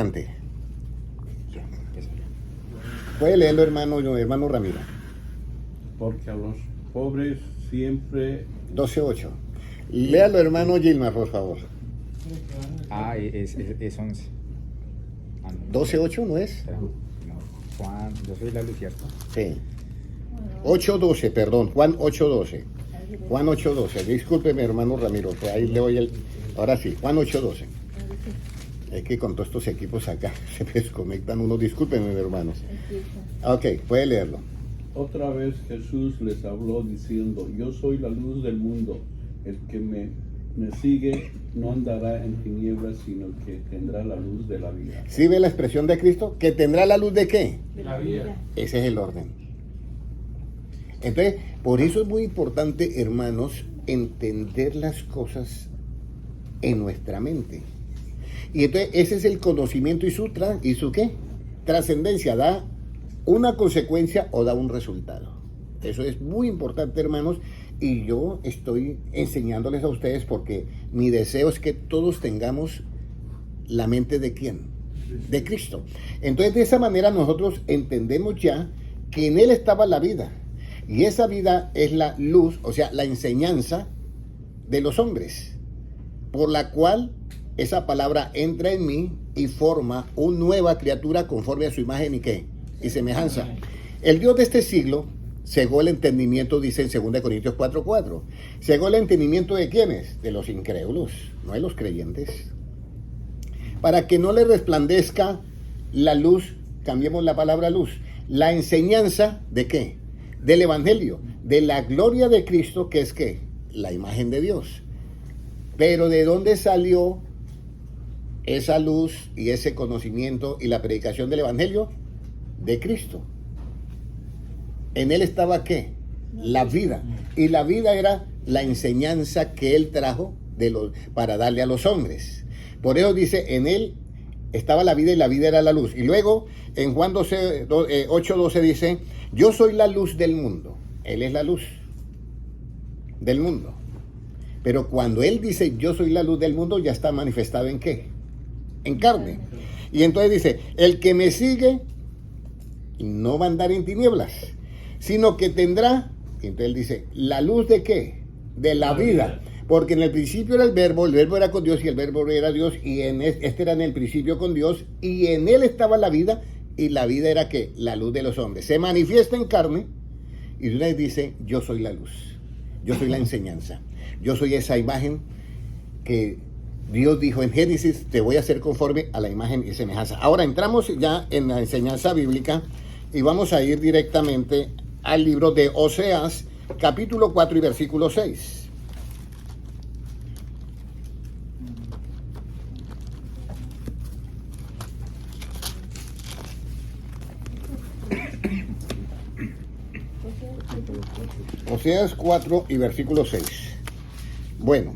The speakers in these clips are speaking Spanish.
Ante. Puede leerlo, hermano Ramiro. Porque a los pobres siempre 12:8. Léalo, hermano Gilmar, por favor. Es 11. 12:8, ¿no es? Espera, no, Juan, yo soy la luz, ¿cierto? Sí. 8:12, perdón, Juan 8:12. Juan 8:12. Discúlpeme, hermano Ramiro, que ahí le doy el... Ahora sí, Juan 8:12. Es que con todos estos equipos acá se me desconectan unos. Discúlpenme, hermanos. Ok, puede leerlo. otra vez Jesús les habló diciendo: yo soy la luz del mundo, el que me sigue no andará en tinieblas, sino que tendrá la luz de la vida. ¿Sí ve la expresión de Cristo? ¿Que tendrá la luz de qué? De la vida. Ese es el orden. Entonces, por eso es muy importante, hermanos, entender las cosas en nuestra mente. Y entonces ese es el conocimiento y su ¿qué? Trascendencia. Da una consecuencia o da un resultado. Eso es muy importante, hermanos, y yo estoy enseñándoles a ustedes porque mi deseo es que todos tengamos la mente de ¿quién? De Cristo. Entonces, de esa manera nosotros entendemos ya que en Él estaba la vida, y esa vida es la luz, o sea, la enseñanza de los hombres, por la cual esa palabra entra en mí y forma una nueva criatura conforme a su imagen y ¿qué? Y semejanza. El Dios de este siglo cegó el entendimiento, dice en 2 Corintios 4:4. Cegó el entendimiento de ¿quiénes? De los incrédulos, no de los creyentes. Para que no le resplandezca la luz, cambiemos la palabra luz, la enseñanza de ¿qué? Del Evangelio, de la gloria de Cristo, que es ¿qué? La imagen de Dios. Pero ¿de dónde salió esa luz y ese conocimiento y la predicación del Evangelio? De Cristo. En Él estaba ¿qué? La vida. Y la vida era la enseñanza que Él trajo para darle a los hombres. Por eso dice, en Él estaba la vida y la vida era la luz. Y luego en Juan 8:12 dice, yo soy la luz del mundo. Él es la luz del mundo. Pero cuando Él dice, yo soy la luz del mundo, ya está manifestado en ¿qué? En carne. Y entonces dice, el que me sigue no va a andar en tinieblas, sino que tendrá, y entonces él dice, la luz de ¿qué? De la vida. Porque en el principio era el verbo era con Dios y el verbo era Dios, y este era en el principio con Dios, y en Él estaba la vida, y la vida era ¿qué? La luz de los hombres. Se manifiesta en carne, y de una vez dice, yo soy la luz, yo soy la enseñanza, yo soy esa imagen que Dios dijo en Génesis, te voy a hacer conforme a la imagen y semejanza. Ahora entramos ya en la enseñanza bíblica, y vamos a ir directamente al libro de Oseas, capítulo 4 y versículo 6. Oseas 4 y versículo 6. Bueno,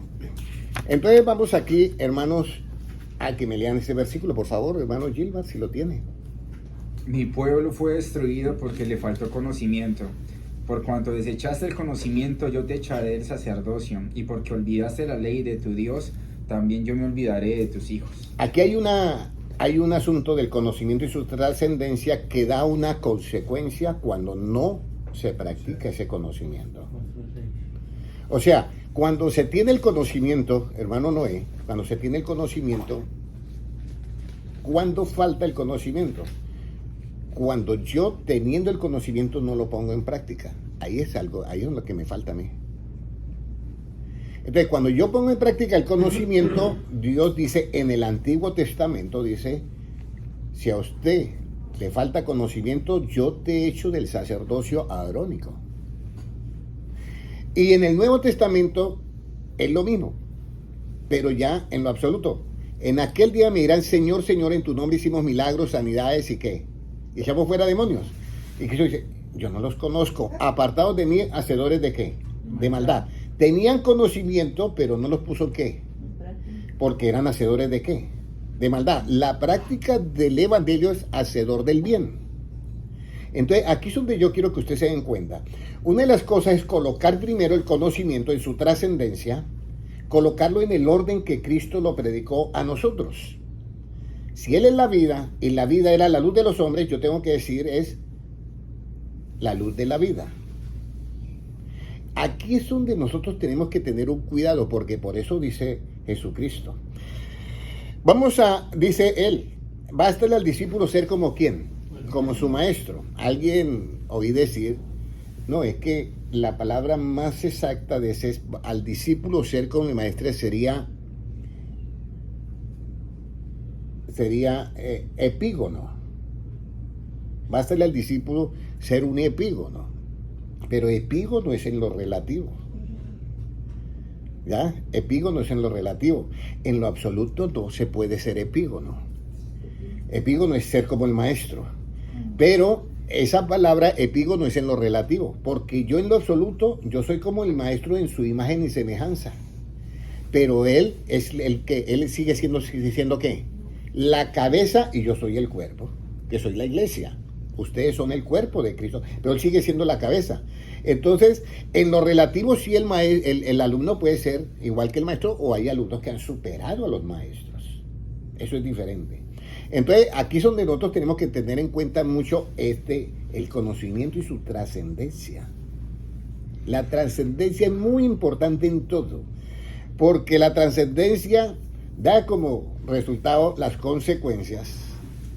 entonces vamos aquí, hermanos, a que me lean ese versículo, por favor, hermano Gilbert, si lo tiene. Mi pueblo fue destruido porque le faltó conocimiento. Por cuanto desechaste el conocimiento, yo te echaré del sacerdocio, y porque olvidaste la ley de tu Dios, también yo me olvidaré de tus hijos. Aquí hay un asunto del conocimiento y su trascendencia que da una consecuencia cuando no se practica ese conocimiento. O sea, cuando se tiene el conocimiento, hermano Noé, cuando se tiene el conocimiento, ¿cuándo falta el conocimiento? Cuando yo, teniendo el conocimiento, no lo pongo en práctica. Ahí es lo que me falta a mí. Entonces, cuando yo pongo en práctica el conocimiento, Dios dice en el Antiguo Testamento, dice, si a usted le falta conocimiento, yo te echo del sacerdocio arónico. Y en el Nuevo Testamento es lo mismo, pero ya en lo absoluto. En aquel día me dirán, Señor, Señor, en tu nombre hicimos milagros, sanidades y ¿qué? Y echamos fuera demonios. Y Cristo dice, yo no los conozco, apartados de mí, hacedores de ¿qué? De maldad. Tenían conocimiento, pero no los puso ¿qué? Porque eran hacedores de ¿qué? De maldad. La práctica del evangelio es hacedor del bien. Entonces, aquí es donde yo quiero que ustedes se den cuenta. Una de las cosas es colocar primero el conocimiento en su trascendencia, colocarlo en el orden que Cristo lo predicó a nosotros. Si Él es la vida y la vida era la luz de los hombres, yo tengo que decir es la luz de la vida. Aquí es donde nosotros tenemos que tener un cuidado, porque por eso dice Jesucristo. Dice Él, bástale al discípulo ser como ¿quién? Como su maestro. Alguien oí decir, no, es que la palabra más exacta de ese es, al discípulo ser como mi maestro sería epígono. Bástale al discípulo ser un epígono. Pero epígono es en lo relativo. ¿Ya? Epígono es en lo relativo. En lo absoluto no se puede ser epígono. Epígono es ser como el maestro. Pero esa palabra epígono es en lo relativo. Porque yo en lo absoluto, yo soy como el maestro en su imagen y semejanza. Pero él es él sigue diciendo ¿qué? La cabeza y yo soy el cuerpo, que soy la iglesia. Ustedes son el cuerpo de Cristo, pero él sigue siendo la cabeza. Entonces, en lo relativo, sí el alumno puede ser igual que el maestro, o hay alumnos que han superado a los maestros. Eso es diferente. Entonces, aquí es donde nosotros tenemos que tener en cuenta mucho el conocimiento y su trascendencia. La trascendencia es muy importante en todo, porque la trascendencia da como resultado las consecuencias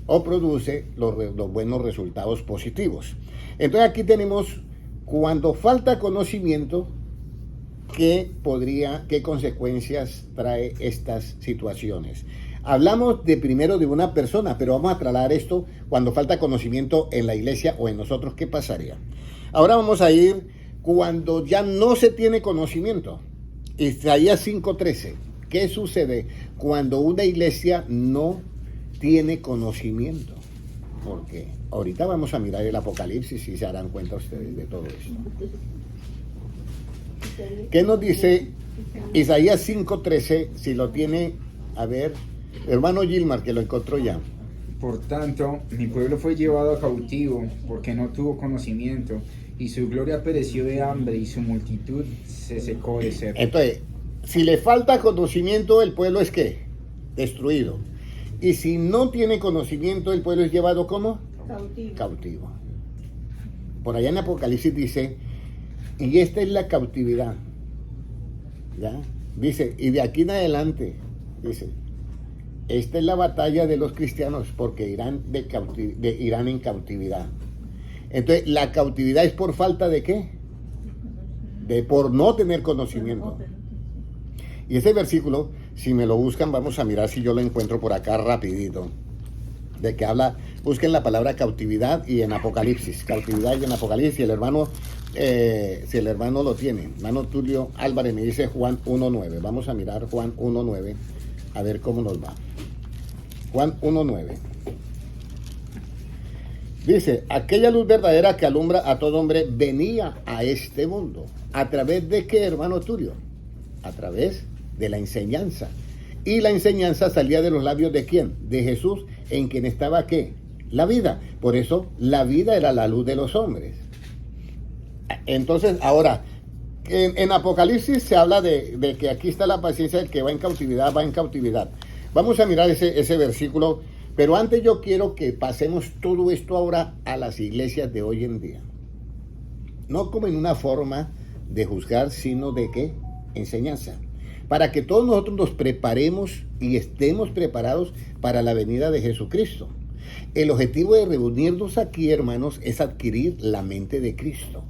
o produce los buenos resultados positivos. Entonces aquí tenemos, cuando falta conocimiento, ¿qué consecuencias trae estas situaciones? Hablamos primero de una persona, pero vamos a trasladar esto cuando falta conocimiento en la iglesia o en nosotros, ¿qué pasaría? Ahora vamos a ir cuando ya no se tiene conocimiento. Isaías 5:13. ¿Qué sucede cuando una iglesia no tiene conocimiento? Porque ahorita vamos a mirar el Apocalipsis y se darán cuenta ustedes de todo esto. ¿Qué nos dice Isaías 5:13? Si lo tiene, a ver, hermano Gilmar, que lo encontró ya. Por tanto, mi pueblo fue llevado cautivo porque no tuvo conocimiento, y su gloria pereció de hambre y su multitud se secó de sed. Entonces, si le falta conocimiento, el pueblo es ¿qué? Destruido. Y si no tiene conocimiento, el pueblo es llevado ¿cómo? Cautivo. Por allá en Apocalipsis dice, y esta es la cautividad. ¿Ya? Dice, y de aquí en adelante, dice, esta es la batalla de los cristianos, porque irán en cautividad. Entonces, la cautividad es por falta de ¿qué? Por no tener conocimiento. Y ese versículo, si me lo buscan, vamos a mirar si yo lo encuentro por acá rapidito. De que habla, busquen la palabra cautividad y en Apocalipsis. Cautividad y en Apocalipsis. Si el hermano lo tiene. Hermano Tulio Álvarez me dice Juan 1:9. Vamos a mirar Juan 1:9 a ver cómo nos va. Juan 1:9. Dice, aquella luz verdadera que alumbra a todo hombre venía a este mundo. ¿A través de qué, hermano Tulio? A través de la enseñanza. Y la enseñanza salía de los labios ¿de quién? De Jesús, en quien estaba ¿qué? La vida. Por eso la vida era la luz de los hombres. Entonces, ahora, en Apocalipsis se habla de que aquí está la paciencia del que va en cautividad, va en cautividad. Vamos a mirar ese versículo, pero antes yo quiero que pasemos todo esto ahora a las iglesias de hoy en día. No como en una forma de juzgar, sino de ¿qué? Enseñanza. Para que todos nosotros nos preparemos y estemos preparados para la venida de Jesucristo. El objetivo de reunirnos aquí, hermanos, es adquirir la mente de Cristo.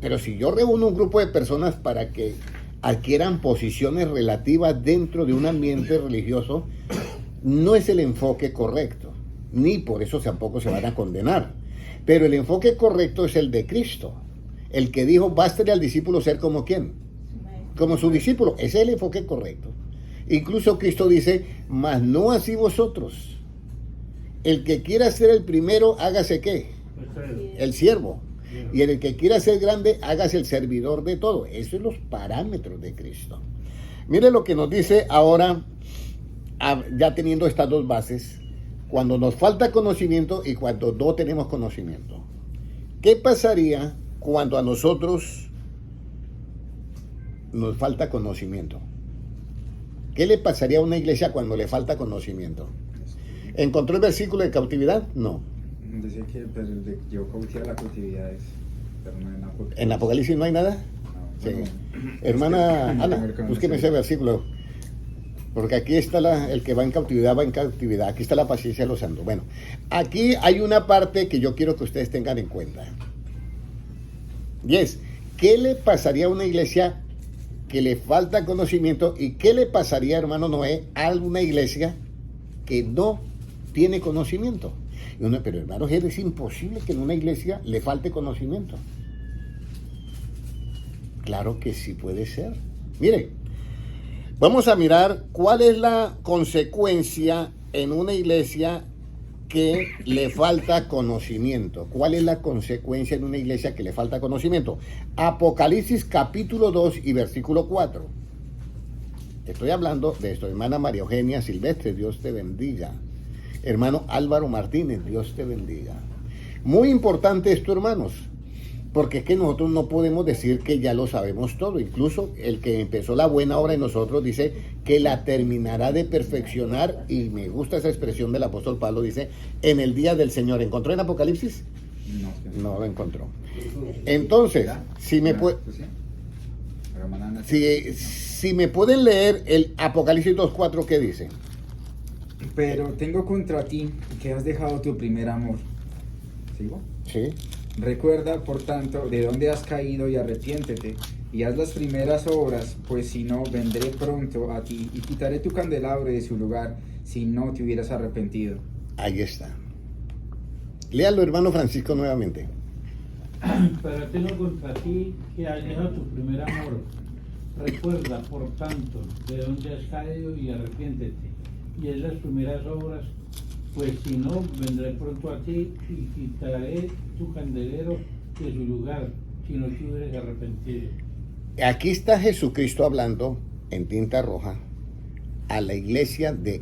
Pero si yo reúno un grupo de personas para que adquieran posiciones relativas dentro de un ambiente religioso, no es el enfoque correcto, ni por eso tampoco se van a condenar. Pero el enfoque correcto es el de Cristo, el que dijo, bástale al discípulo ser como ¿quién? Como su discípulo. Ese es el enfoque correcto. Incluso Cristo dice, mas no así vosotros. El que quiera ser el primero, hágase ¿qué? El siervo. Y el que quiera ser grande, hágase el servidor de todo. Esos son los parámetros de Cristo. Mire lo que nos dice ahora, ya teniendo estas dos bases, cuando nos falta conocimiento y cuando no tenemos conocimiento. ¿Qué pasaría cuando a nosotros nos falta conocimiento? ¿Qué le pasaría a una iglesia cuando le falta conocimiento? ¿Encontró el versículo de cautividad? No. Dice que pues, yo cautivar la cautividad es, pero no en Apocalipsis. ¿En Apocalipsis no hay nada? No, Sí. bueno, Hermana es que- Ana, búsqueme ese versículo. Porque aquí está el que va en cautividad. Aquí está la paciencia de los santos. Bueno, aquí hay una parte que yo quiero que ustedes tengan en cuenta. Y es, ¿qué le pasaría a una iglesia que le falta conocimiento? ¿Y qué le pasaría, hermano Noé, a una iglesia que no tiene conocimiento? Y uno, pero hermanos, es imposible que en una iglesia le falte conocimiento. Claro que sí puede ser. Mire, vamos a mirar cuál es la consecuencia en una iglesia que le falta conocimiento. ¿Cuál es la consecuencia en una iglesia que le falta conocimiento? Apocalipsis capítulo 2 y versículo 4. Estoy hablando de esto, hermana María Eugenia Silvestre, Dios te bendiga. Hermano Álvaro Martínez, Dios te bendiga. Muy importante esto, hermanos, porque es que nosotros no podemos decir que ya lo sabemos todo. Incluso el que empezó la buena obra en nosotros dice que la terminará de perfeccionar, y me gusta esa expresión del apóstol Pablo, dice, en el día del Señor. ¿Encontró en Apocalipsis? No lo encontró. Entonces, si me puede... Si me pueden leer el Apocalipsis 2.4, ¿qué dice? Pero tengo contra ti que has dejado tu primer amor. ¿Sigo? Sí. Recuerda, por tanto, de dónde has caído y arrepiéntete, y haz las primeras obras, pues si no, vendré pronto a ti y quitaré tu candelabro de su lugar, si no te hubieras arrepentido. Ahí está. Léalo, hermano Francisco, nuevamente. Pero tengo contra ti que has dejado tu primer amor. Recuerda, por tanto, de dónde has caído y arrepiéntete, y haz las primeras obras, pues si no, vendré pronto a ti y quitaré tu candelero de su lugar, si no te hubieras arrepentido. Aquí está Jesucristo hablando en tinta roja a la iglesia ¿de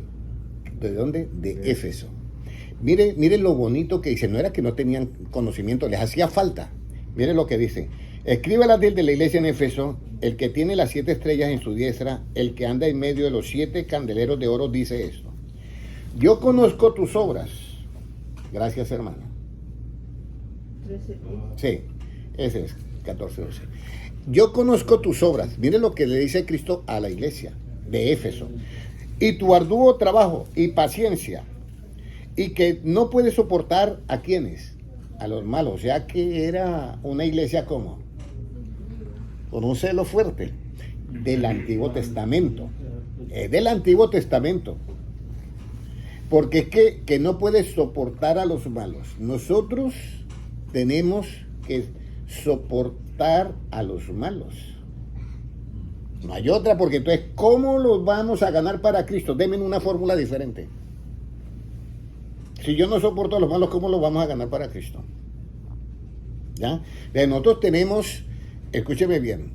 dónde? De Éfeso. Mire lo bonito que dice. No era que no tenían conocimiento, les hacía falta. Mire lo que dice. Escribe las de la iglesia en Éfeso, el que tiene las 7 estrellas en su diestra, el que anda en medio de los 7 candeleros de oro, dice esto. Yo conozco tus obras. Gracias, hermano. 13. Sí, ese es 14-12. Yo conozco tus obras. Miren lo que le dice Cristo a la iglesia de Éfeso. Y tu arduo trabajo y paciencia. Y que no puedes soportar a quienes, a los malos. O sea que era una iglesia como con un celo fuerte del Antiguo Testamento. Del Antiguo Testamento. Porque es que no puedes soportar a los malos. Nosotros tenemos que soportar a los malos. No hay otra, porque entonces, ¿cómo los vamos a ganar para Cristo? Denme una fórmula diferente. Si yo no soporto a los malos, ¿cómo los vamos a ganar para Cristo? ¿Ya? Nosotros tenemos, escúcheme bien,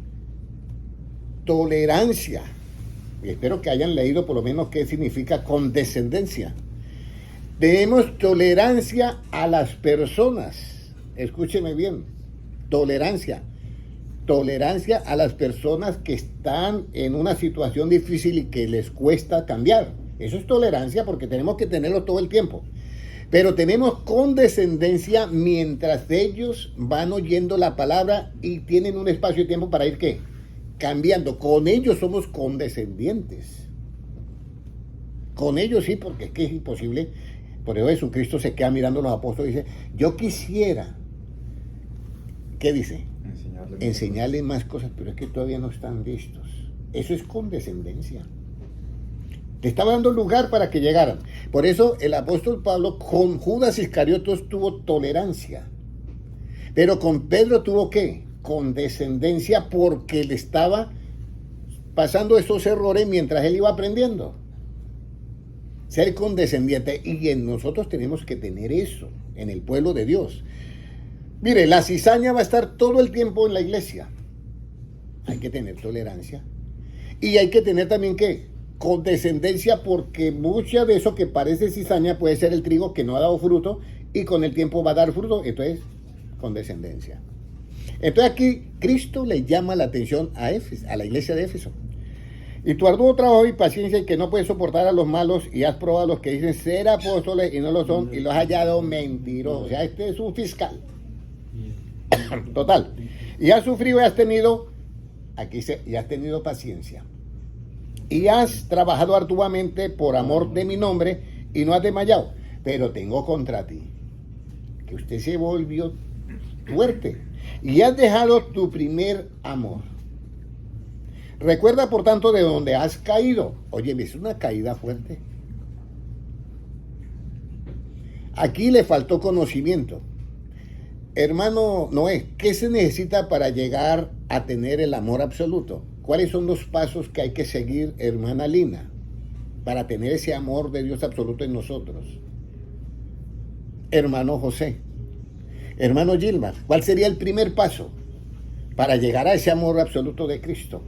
tolerancia. Y espero que hayan leído por lo menos qué significa condescendencia. Tenemos tolerancia a las personas. Escúcheme bien. Tolerancia. Tolerancia a las personas que están en una situación difícil y que les cuesta cambiar. Eso es tolerancia, porque tenemos que tenerlo todo el tiempo. Pero tenemos condescendencia mientras ellos van oyendo la palabra y tienen un espacio de tiempo para ir, ¿qué? Cambiando. Con ellos somos condescendientes. Con ellos sí, porque es que es imposible. Por eso Jesucristo se queda mirando a los apóstoles y dice, yo quisiera, ¿qué dice? Enseñarles más cosas, pero es que todavía no están listos. Eso es condescendencia. Le estaba dando lugar para que llegaran. Por eso el apóstol Pablo con Judas Iscariotes tuvo tolerancia. Pero con Pedro tuvo ¿qué? Condescendencia, porque le estaba pasando esos errores mientras él iba aprendiendo. Ser condescendiente. Y nosotros tenemos que tener eso en el pueblo de Dios. Mire, la cizaña va a estar todo el tiempo en la iglesia. Hay que tener tolerancia. Y hay que tener también ¿qué? Condescendencia, porque mucha de eso que parece cizaña puede ser el trigo que no ha dado fruto y con el tiempo va a dar fruto. Entonces, condescendencia. Entonces aquí Cristo le llama la atención a Éfeso, a la iglesia de Éfeso. Y tu arduo trabajo y paciencia y que no puedes soportar a los malos y has probado a los que dicen ser apóstoles y no lo son y los has hallado mentirosos. O sea, este es un fiscal. Total. Y has sufrido y has tenido, aquí dice, y has tenido paciencia. Y has trabajado arduamente por amor de mi nombre y no has desmayado. Pero tengo contra ti que usted se volvió fuerte y has dejado tu primer amor. Recuerda, por tanto, de donde has caído. Oye, es una caída fuerte. Aquí le faltó conocimiento. Hermano Noé, ¿qué se necesita para llegar a tener el amor absoluto? ¿Cuáles son los pasos que hay que seguir, hermana Lina, para tener ese amor de Dios absoluto en nosotros? Hermano José, hermano Gilmar, ¿cuál sería el primer paso para llegar a ese amor absoluto de Cristo?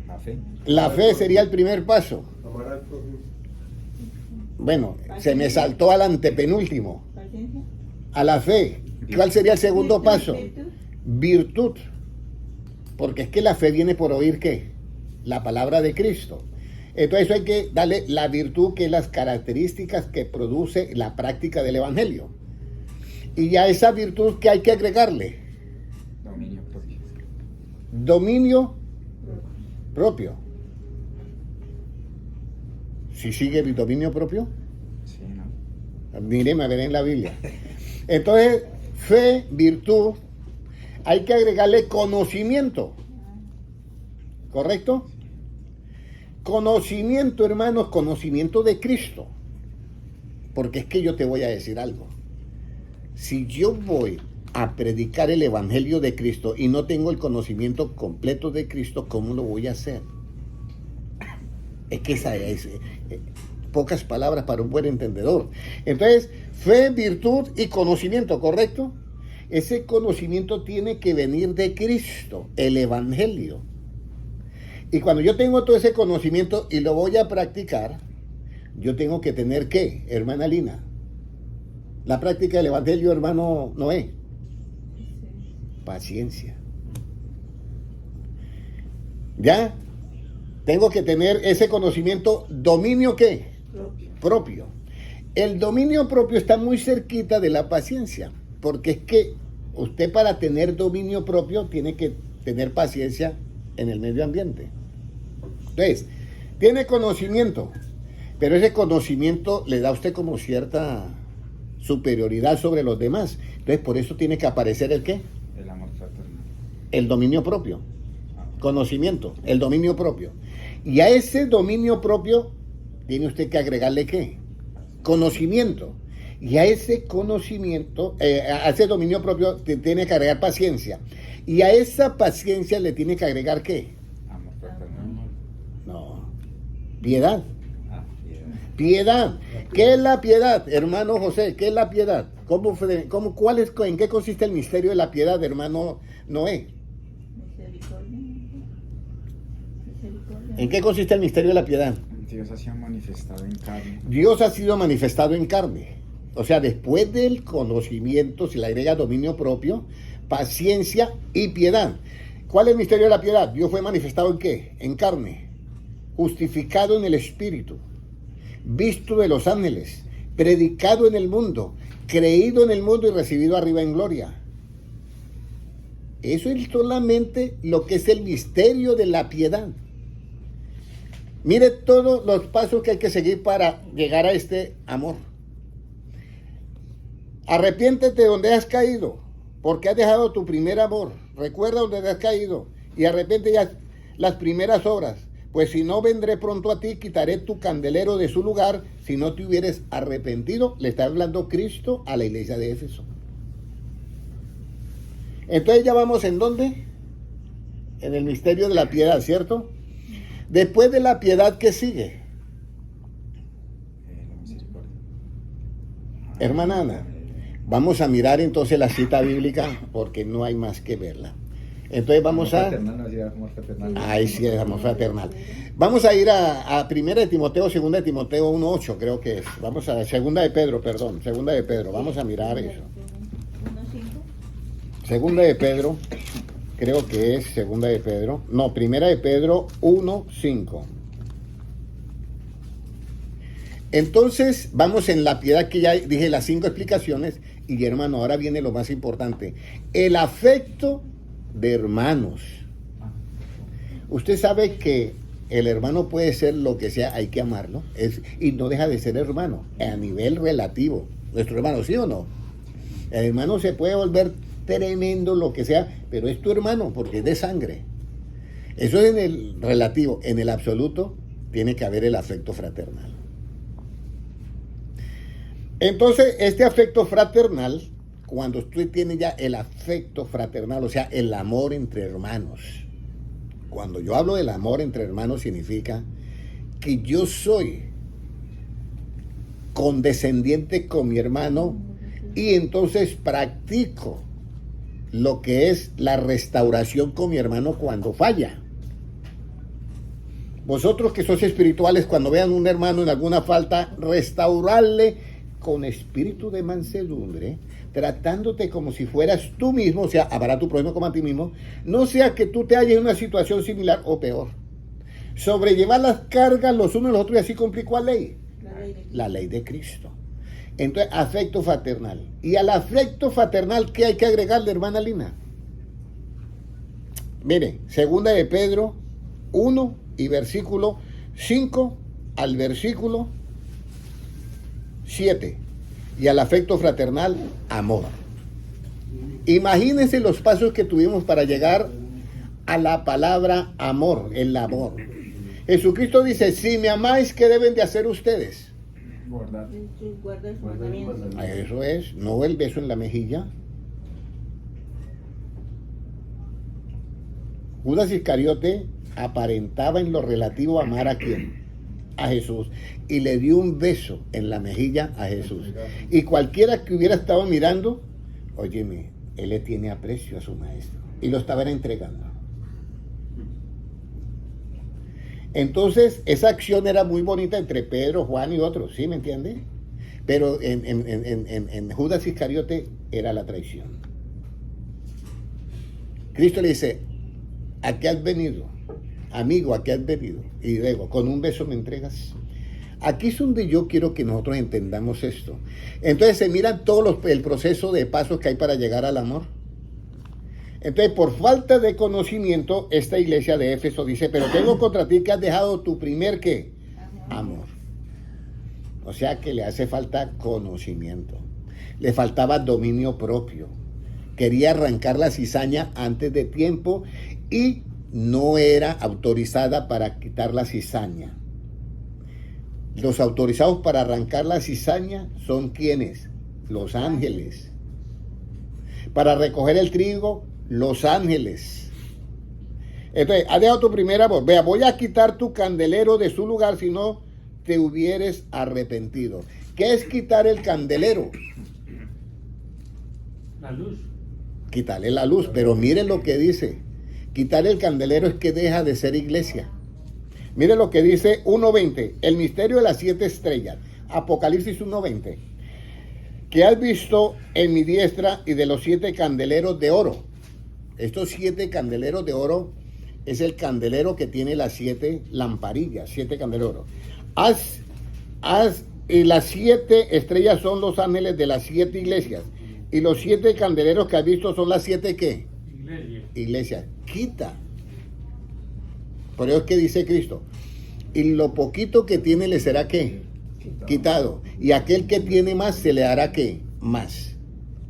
La fe. La fe sería el primer paso. Amar al prójimo. Bueno, se me saltó al antepenúltimo, Paciencia. a la fe. ¿Cuál sería el segundo Virtud, paso? virtud. Virtud. Porque es que la fe viene por oír ¿qué? La palabra de Cristo. Entonces hay que darle la virtud, que es las características que produce la práctica del Evangelio. Y a esa virtud, ¿qué hay que agregarle? Dominio propio. Dominio propio. Si sigue el dominio propio, Sí, ¿no? míreme a ver en la Biblia. Entonces, fe, virtud, hay que agregarle conocimiento. ¿Correcto? Conocimiento, hermanos, conocimiento de Cristo. Porque es que yo te voy a decir algo. Si yo voy a predicar el Evangelio de Cristo y no tengo el conocimiento completo de Cristo, ¿cómo lo voy a hacer? Es que esa es pocas palabras para un buen entendedor. Entonces, fe, virtud y conocimiento, ¿correcto? Ese conocimiento tiene que venir de Cristo, el Evangelio. Y cuando yo tengo todo ese conocimiento y lo voy a practicar, yo tengo que tener ¿qué, hermana Lina? La práctica del Evangelio, hermano Noé. Paciencia. ¿Ya? Tengo que tener ese conocimiento, dominio ¿qué? Propio. El dominio propio está muy cerquita de la paciencia, porque es que usted para tener dominio propio tiene que tener paciencia en el medio ambiente. Entonces, tiene conocimiento, pero ese conocimiento le da a usted como cierta superioridad sobre los demás. Entonces, por eso tiene que aparecer el ¿qué? El amor fraternal. El dominio propio. Conocimiento, el dominio propio. Y a ese dominio propio tiene usted que agregarle ¿qué? Conocimiento. Y a ese conocimiento, a ese dominio propio tiene que agregar paciencia. Y a esa paciencia le tiene que agregar ¿qué? Amor fraternal. No, piedad. Piedad. Piedad. ¿Qué es la piedad, hermano José? ¿Qué es la piedad? ¿En qué consiste el misterio de la piedad, hermano Noé? Misericordia. Misericordia. ¿En qué consiste el misterio de la piedad? Dios ha sido manifestado en carne. Dios ha sido manifestado en carne. O sea, después del conocimiento, se le agrega dominio propio, paciencia y piedad. ¿Cuál es el misterio de la piedad? Dios fue manifestado en ¿qué? En carne. Justificado en el Espíritu. Visto de los ángeles. Predicado en el mundo. Creído en el mundo y recibido arriba en gloria. Eso es solamente lo que es el misterio de la piedad. Mire todos los pasos que hay que seguir para llegar a este amor. Arrepiéntete de donde has caído, porque has dejado tu primer amor. Recuerda donde has caído y arrepiente ya las primeras obras. Pues si no, vendré pronto a ti, quitaré tu candelero de su lugar, si no te hubieres arrepentido. Le está hablando Cristo a la iglesia de Éfeso. Entonces ya vamos ¿en dónde? En el misterio de la piedad, ¿cierto? Después de la piedad, ¿qué sigue? La misericordia. Hermana Ana, vamos a mirar entonces la cita bíblica porque no hay más que verla. Entonces vamos a... Fraternal, no, sí, amor fraternal. Ahí sí es amor fraternal. Vamos a ir a 1 de Timoteo, 2 de Timoteo 1:8 creo que es. Vamos a 2 de Pedro, perdón, 2 de Pedro. Vamos a mirar eso. 2 de Pedro, creo que es segunda de Pedro, no, primera de Pedro 1:5. Entonces, vamos en la piedad, que ya dije las 5 explicaciones, y hermano, ahora viene lo más importante, el afecto de hermanos. Usted sabe que el hermano puede ser lo que sea, hay que amarlo, y no deja de ser hermano, a nivel relativo. Nuestro hermano, ¿sí o no? El hermano se puede volver tremendo, lo que sea, pero es tu hermano porque es de sangre. Eso es en el relativo. En el absoluto tiene que haber el afecto fraternal. Entonces, este afecto fraternal, cuando usted tiene ya el afecto fraternal, o sea, el amor entre hermanos. Cuando yo hablo del amor entre hermanos, significa que yo soy condescendiente con mi hermano y entonces practico lo que es la restauración con mi hermano cuando falla. Vosotros que sois espirituales, cuando vean un hermano en alguna falta, restaurarle con espíritu de mansedumbre, tratándote como si fueras tú mismo, o sea, amará tu prójimo como a ti mismo, no sea que tú te halles en una situación similar o peor. Sobrellevar las cargas los unos a los otros y así cumplir ¿cuál ley? La ley de Cristo. Entonces, afecto fraternal. Y al afecto fraternal, ¿qué hay que agregarle, hermana Lina? Mire, segunda de Pedro 1 y versículo 5 al versículo 7. Y al afecto fraternal, amor. Imagínense los pasos que tuvimos para llegar a la palabra amor, el amor. Jesucristo dice, si me amáis, ¿qué deben de hacer ustedes? Guardar. Guarda sus mandamientos. Eso es, no el beso en la mejilla. Judas Iscariote aparentaba en lo relativo a amar a quién, a Jesús, y le dio un beso en la mejilla a Jesús. Y cualquiera que hubiera estado mirando, óyeme, él le tiene aprecio a su maestro, y lo estaban entregando. Entonces, esa acción era muy bonita entre Pedro, Juan y otros, ¿sí me entiende? Pero en Judas Iscariote era la traición. Cristo le dice, ¿a qué has venido? Amigo, ¿a qué has venido? Y luego, ¿con un beso me entregas? Aquí es donde yo quiero que nosotros entendamos esto. Entonces se miran el proceso de pasos que hay para llegar al amor. Entonces, por falta de conocimiento, esta iglesia de Éfeso dice, pero tengo contra ti que has dejado tu primer, ¿qué? Amor. O sea que le hace falta conocimiento. Le faltaba dominio propio. Quería arrancar la cizaña antes de tiempo y no era autorizada para quitar la cizaña. Los autorizados para arrancar la cizaña son ¿quiénes? Los ángeles. Para recoger el trigo, los ángeles. Entonces, has dejado tu primera voz. Vea, voy a quitar tu candelero de su lugar si no te hubieres arrepentido. ¿Qué es quitar el candelero? La luz. Quitarle la luz, pero miren lo que dice. Quitar el candelero es que deja de ser iglesia. Miren lo que dice 1:20, el misterio de las 7 estrellas. Apocalipsis 1:20. Que has visto en mi diestra y de los 7 candeleros de oro. Estos 7 candeleros de oro es el candelero que tiene las 7 lamparillas, 7 candeleros de oro. Y las 7 estrellas son los ángeles de las 7 iglesias. Y los 7 candeleros que has visto son las 7 ¿qué? Iglesias. Quita. Por eso es que dice Cristo. Y lo poquito que tiene le será ¿qué? Quitado. Y aquel que tiene más se le hará ¿qué? Más.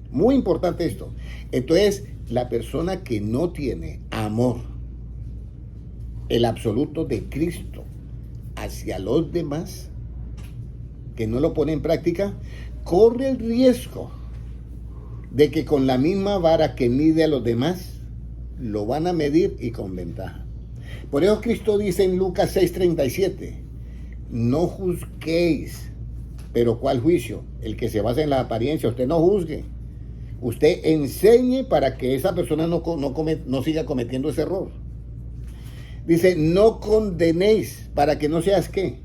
Muy importante esto. Entonces, la persona que no tiene amor, el absoluto de Cristo hacia los demás, que no lo pone en práctica, corre el riesgo de que con la misma vara que mide a los demás, lo van a medir y con ventaja. Por eso Cristo dice en Lucas 6:37, no juzguéis, pero ¿cuál juicio? El que se basa en la apariencia. Usted no juzgue, usted enseñe para que esa persona no siga cometiendo ese error. Dice, no condenéis, para que no seas ¿qué?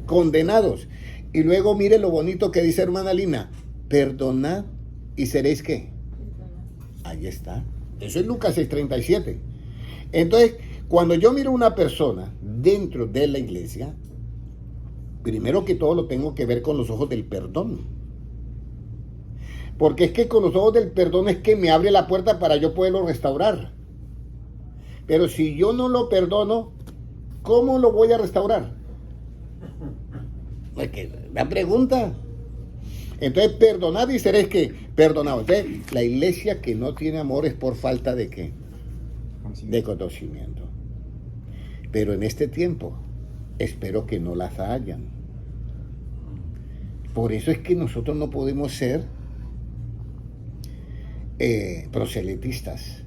Condenados. Y luego mire lo bonito que dice hermana Lina, perdonad y seréis ¿qué? Ahí está. Eso es Lucas 6:37. Entonces, cuando yo miro a una persona dentro de la iglesia, primero que todo lo tengo que ver con los ojos del perdón. Porque es que con los ojos del perdón es que me abre la puerta para yo poderlo restaurar. Pero si yo no lo perdono, ¿cómo lo voy a restaurar? La pregunta. Entonces, perdonad y seréis que perdonados. Entonces, la iglesia que no tiene amor es por falta de ¿qué? De conocimiento. Pero en este tiempo, espero que no las hayan. Por eso es que nosotros no podemos ser proselitistas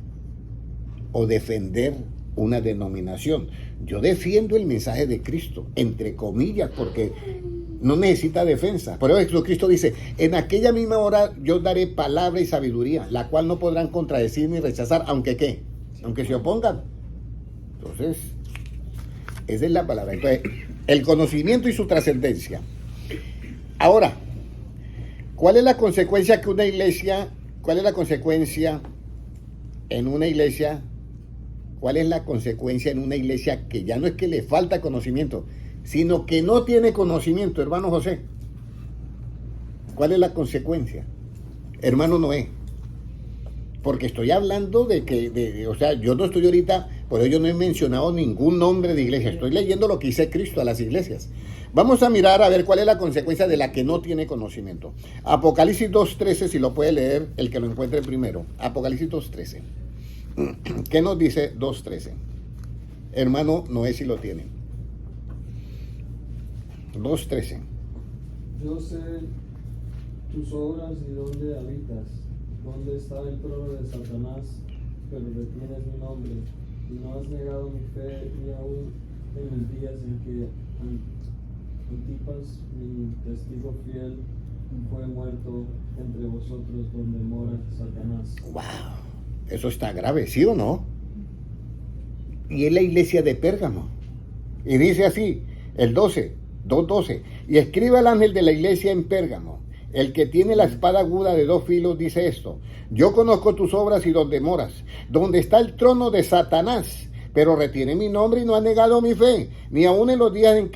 o defender una denominación. Yo defiendo el mensaje de Cristo, entre comillas, porque no necesita defensa. Por eso Jesucristo dice, en aquella misma hora yo daré palabra y sabiduría, la cual no podrán contradecir ni rechazar, aunque ¿qué? Aunque se opongan. Entonces, esa es la palabra. Entonces, el conocimiento y su trascendencia. Ahora, ¿cuál es la consecuencia que una iglesia, cuál es la consecuencia en una iglesia? ¿Cuál es la consecuencia en una iglesia que ya no es que le falta conocimiento, sino que no tiene conocimiento, hermano José? ¿Cuál es la consecuencia? Hermano Noé. Porque estoy hablando de que, o sea, yo no estoy ahorita, por ello no he mencionado ningún nombre de iglesia, estoy leyendo lo que dice Cristo a las iglesias. Vamos a mirar a ver cuál es la consecuencia de la que no tiene conocimiento. Apocalipsis 2:13, si lo puede leer el que lo encuentre primero. Apocalipsis 2:13. ¿Qué nos dice 2:13? Hermano Noé, si lo tiene. 2:13. Yo sé tus obras y dónde habitas, dónde está el trono de Satanás, pero retienes mi nombre, y no has negado mi fe ni aún en los días en que Antipas, mi testigo fiel, fue muerto entre vosotros donde mora Satanás. ¡Wow! Eso está grave, ¿sí o no? Y es la iglesia de Pérgamo. Y dice así, el 2:12. Y escribe al ángel de la iglesia en Pérgamo, el que tiene la espada aguda de 2 filos, dice esto: yo conozco tus obras y donde moras, donde está el trono de Satanás, pero retiene mi nombre y no ha negado mi fe, ni aun en los días en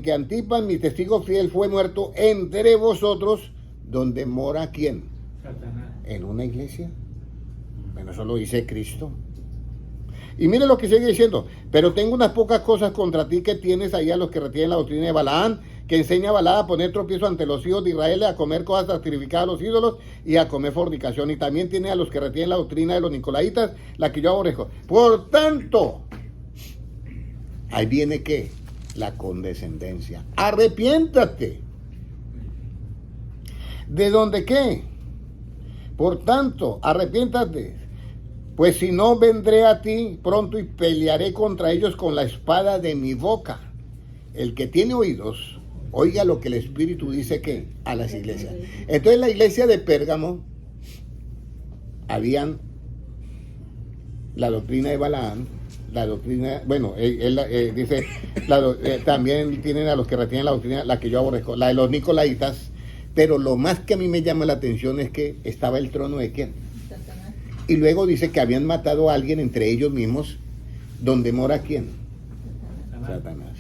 que Antipas, mi testigo fiel, fue muerto entre vosotros, donde mora ¿quién? Satanás. ¿En una iglesia? Bueno, eso lo dice Cristo. Y mire lo que sigue diciendo: pero tengo unas pocas cosas contra ti, que tienes ahí a los que retienen la doctrina de Balaán, que enseña a Balaam a poner tropiezo ante los hijos de Israel, a comer cosas sacrificadas a los ídolos y a comer fornicación. Y también tiene a los que retienen la doctrina de los nicolaitas, la que yo aborrezco. Por tanto, ahí viene ¿qué? La condescendencia. Arrepiéntate. ¿De dónde qué? Por tanto, arrepiéntate. Pues si no, vendré a ti pronto y pelearé contra ellos con la espada de mi boca. El que tiene oídos, oiga lo que el Espíritu dice que a las iglesias. Entonces, la iglesia de Pérgamo habían la doctrina de Balaam, la doctrina, bueno, él dice, también tienen a los que retienen la doctrina, la que yo aborrezco, la de los nicolaitas. Pero lo más que a mí me llama la atención es que estaba el trono de ¿quién? Satanás. Y luego dice que habían matado a alguien entre ellos mismos, donde mora ¿quién? Satanás.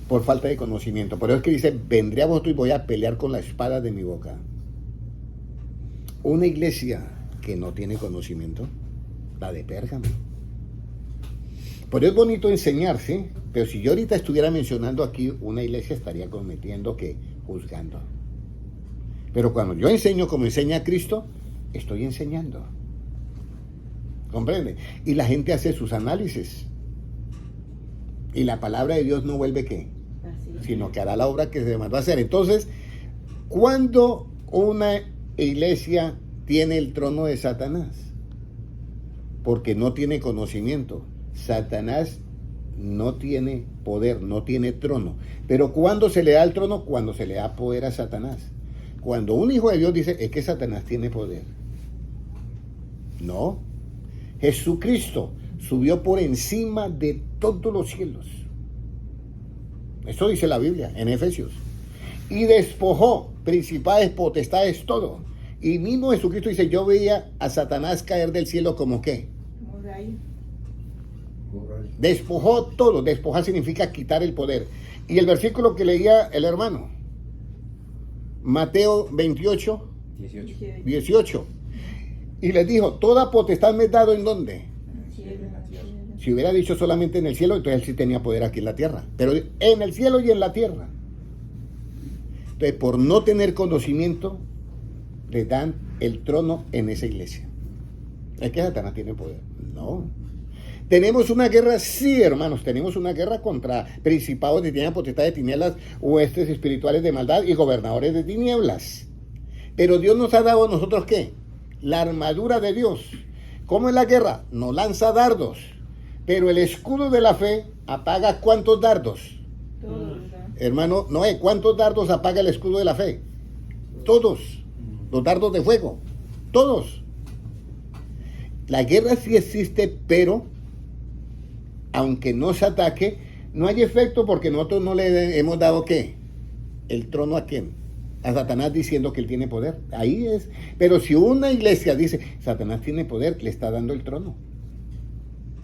Por falta de conocimiento. Por eso es que dice, vendré a vosotros y voy a pelear con la espada de mi boca. Una iglesia que no tiene conocimiento, la de Pérgamo. Por eso es bonito enseñar, ¿sí? Pero si yo ahorita estuviera mencionando aquí una iglesia, estaría cometiendo que juzgando. Pero cuando yo enseño como enseña Cristo, estoy enseñando. ¿Comprende? Y la gente hace sus análisis. Y la palabra de Dios no vuelve ¿qué? Así. Sino que hará la obra que se mandó a hacer. Entonces, ¿cuándo una iglesia tiene el trono de Satanás? Porque no tiene conocimiento. Satanás no tiene poder, no tiene trono. Pero ¿cuándo se le da el trono? Cuando se le da poder a Satanás. Cuando un hijo de Dios dice, es que Satanás tiene poder. No. Jesucristo subió por encima de todos los cielos. Eso dice la Biblia en Efesios. Y despojó principales, potestades, todo. Y mismo Jesucristo dice, yo veía a Satanás caer del cielo como qué. Como rayo. Despojó todo. Despojar significa quitar el poder. Y el versículo que leía el hermano, Mateo 28, 18. Y les dijo, toda potestad me he dado ¿en dónde? Si hubiera dicho solamente en el cielo, entonces él sí tenía poder aquí en la tierra. Pero en el cielo y en la tierra. Entonces, por no tener conocimiento, le dan el trono en esa iglesia. ¿Es que Satanás tiene poder? No. ¿Tenemos una guerra? Sí, hermanos, tenemos una guerra contra principados de tinieblas, potestades de tinieblas, huestes espirituales de maldad y gobernadores de tinieblas. Pero Dios nos ha dado a nosotros, ¿qué? La armadura de Dios. ¿Cómo es la guerra? No lanza dardos, pero el escudo de la fe apaga ¿cuántos dardos? Todo. Hermano Noé, ¿cuántos dardos apaga el escudo de la fe? Todos. Los dardos de fuego. Todos. La guerra sí existe, pero aunque no se ataque, no hay efecto porque nosotros no le hemos dado ¿qué? El trono a quién? A Satanás diciendo que él tiene poder. Ahí es. Pero si una iglesia dice, Satanás tiene poder, le está dando el trono.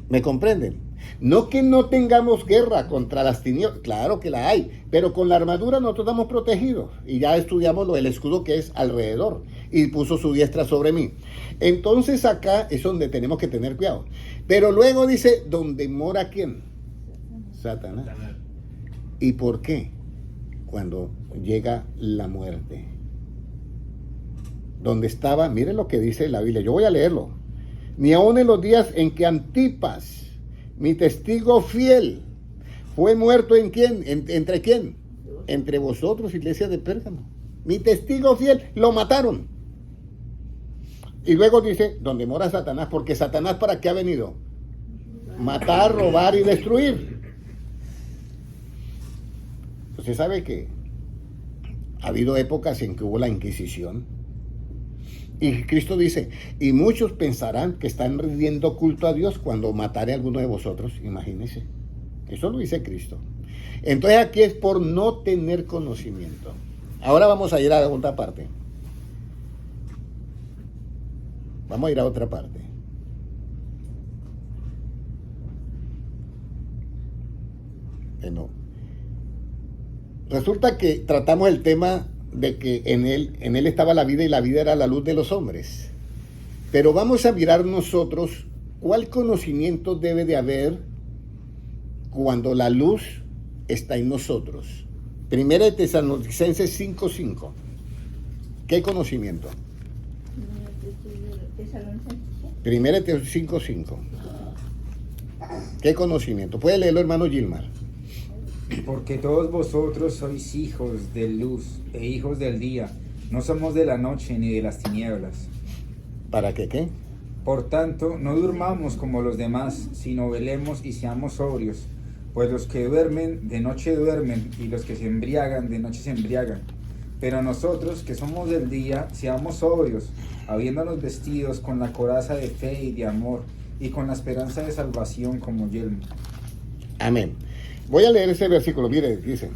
¿Me comprenden? No que no tengamos guerra contra las tinieblas, claro que la hay, pero con la armadura nosotros estamos protegidos. Y ya estudiamos lo del escudo que es alrededor. Y puso su diestra sobre mí. Entonces acá es donde tenemos que tener cuidado. Pero luego dice, ¿dónde mora quién? Satanás. ¿Y por qué? Cuando llega la muerte. Donde estaba, miren lo que dice la Biblia, yo voy a leerlo. Ni aun en los días en que Antipas, mi testigo fiel, fue muerto ¿en quién? ¿Entre quién? Entre vosotros, iglesia de Pérgamo. Mi testigo fiel, lo mataron. Y luego dice, donde mora Satanás, porque Satanás ¿para qué ha venido? Matar, robar y destruir. Usted sabe que ha habido épocas en que hubo la Inquisición. Y Cristo dice, y muchos pensarán que están rindiendo culto a Dios cuando matare a alguno de vosotros. Imagínense. Eso lo dice Cristo. Entonces aquí es por no tener conocimiento. Ahora vamos a ir a otra parte. Vamos a ir a otra parte. Bueno, resulta que tratamos el tema de que en él estaba la vida y la vida era la luz de los hombres. Pero vamos a mirar nosotros cuál conocimiento debe de haber cuando la luz está en nosotros. Primera de Tesalonicenses 5:5. ¿Qué conocimiento? Primera de 5:5. ¿Qué conocimiento? Puede leerlo, hermano Gilmar. Porque todos vosotros sois hijos de luz e hijos del día, no somos de la noche ni de las tinieblas. ¿Para qué? Por tanto, no durmamos como los demás, sino velemos y seamos sobrios. Pues los que duermen, de noche duermen, y los que se embriagan, de noche se embriagan. Pero nosotros, que somos del día, seamos sobrios, habiéndonos vestidos con la coraza de fe y de amor, y con la esperanza de salvación como yelmo. Amén. Voy a leer ese versículo, mire, dice,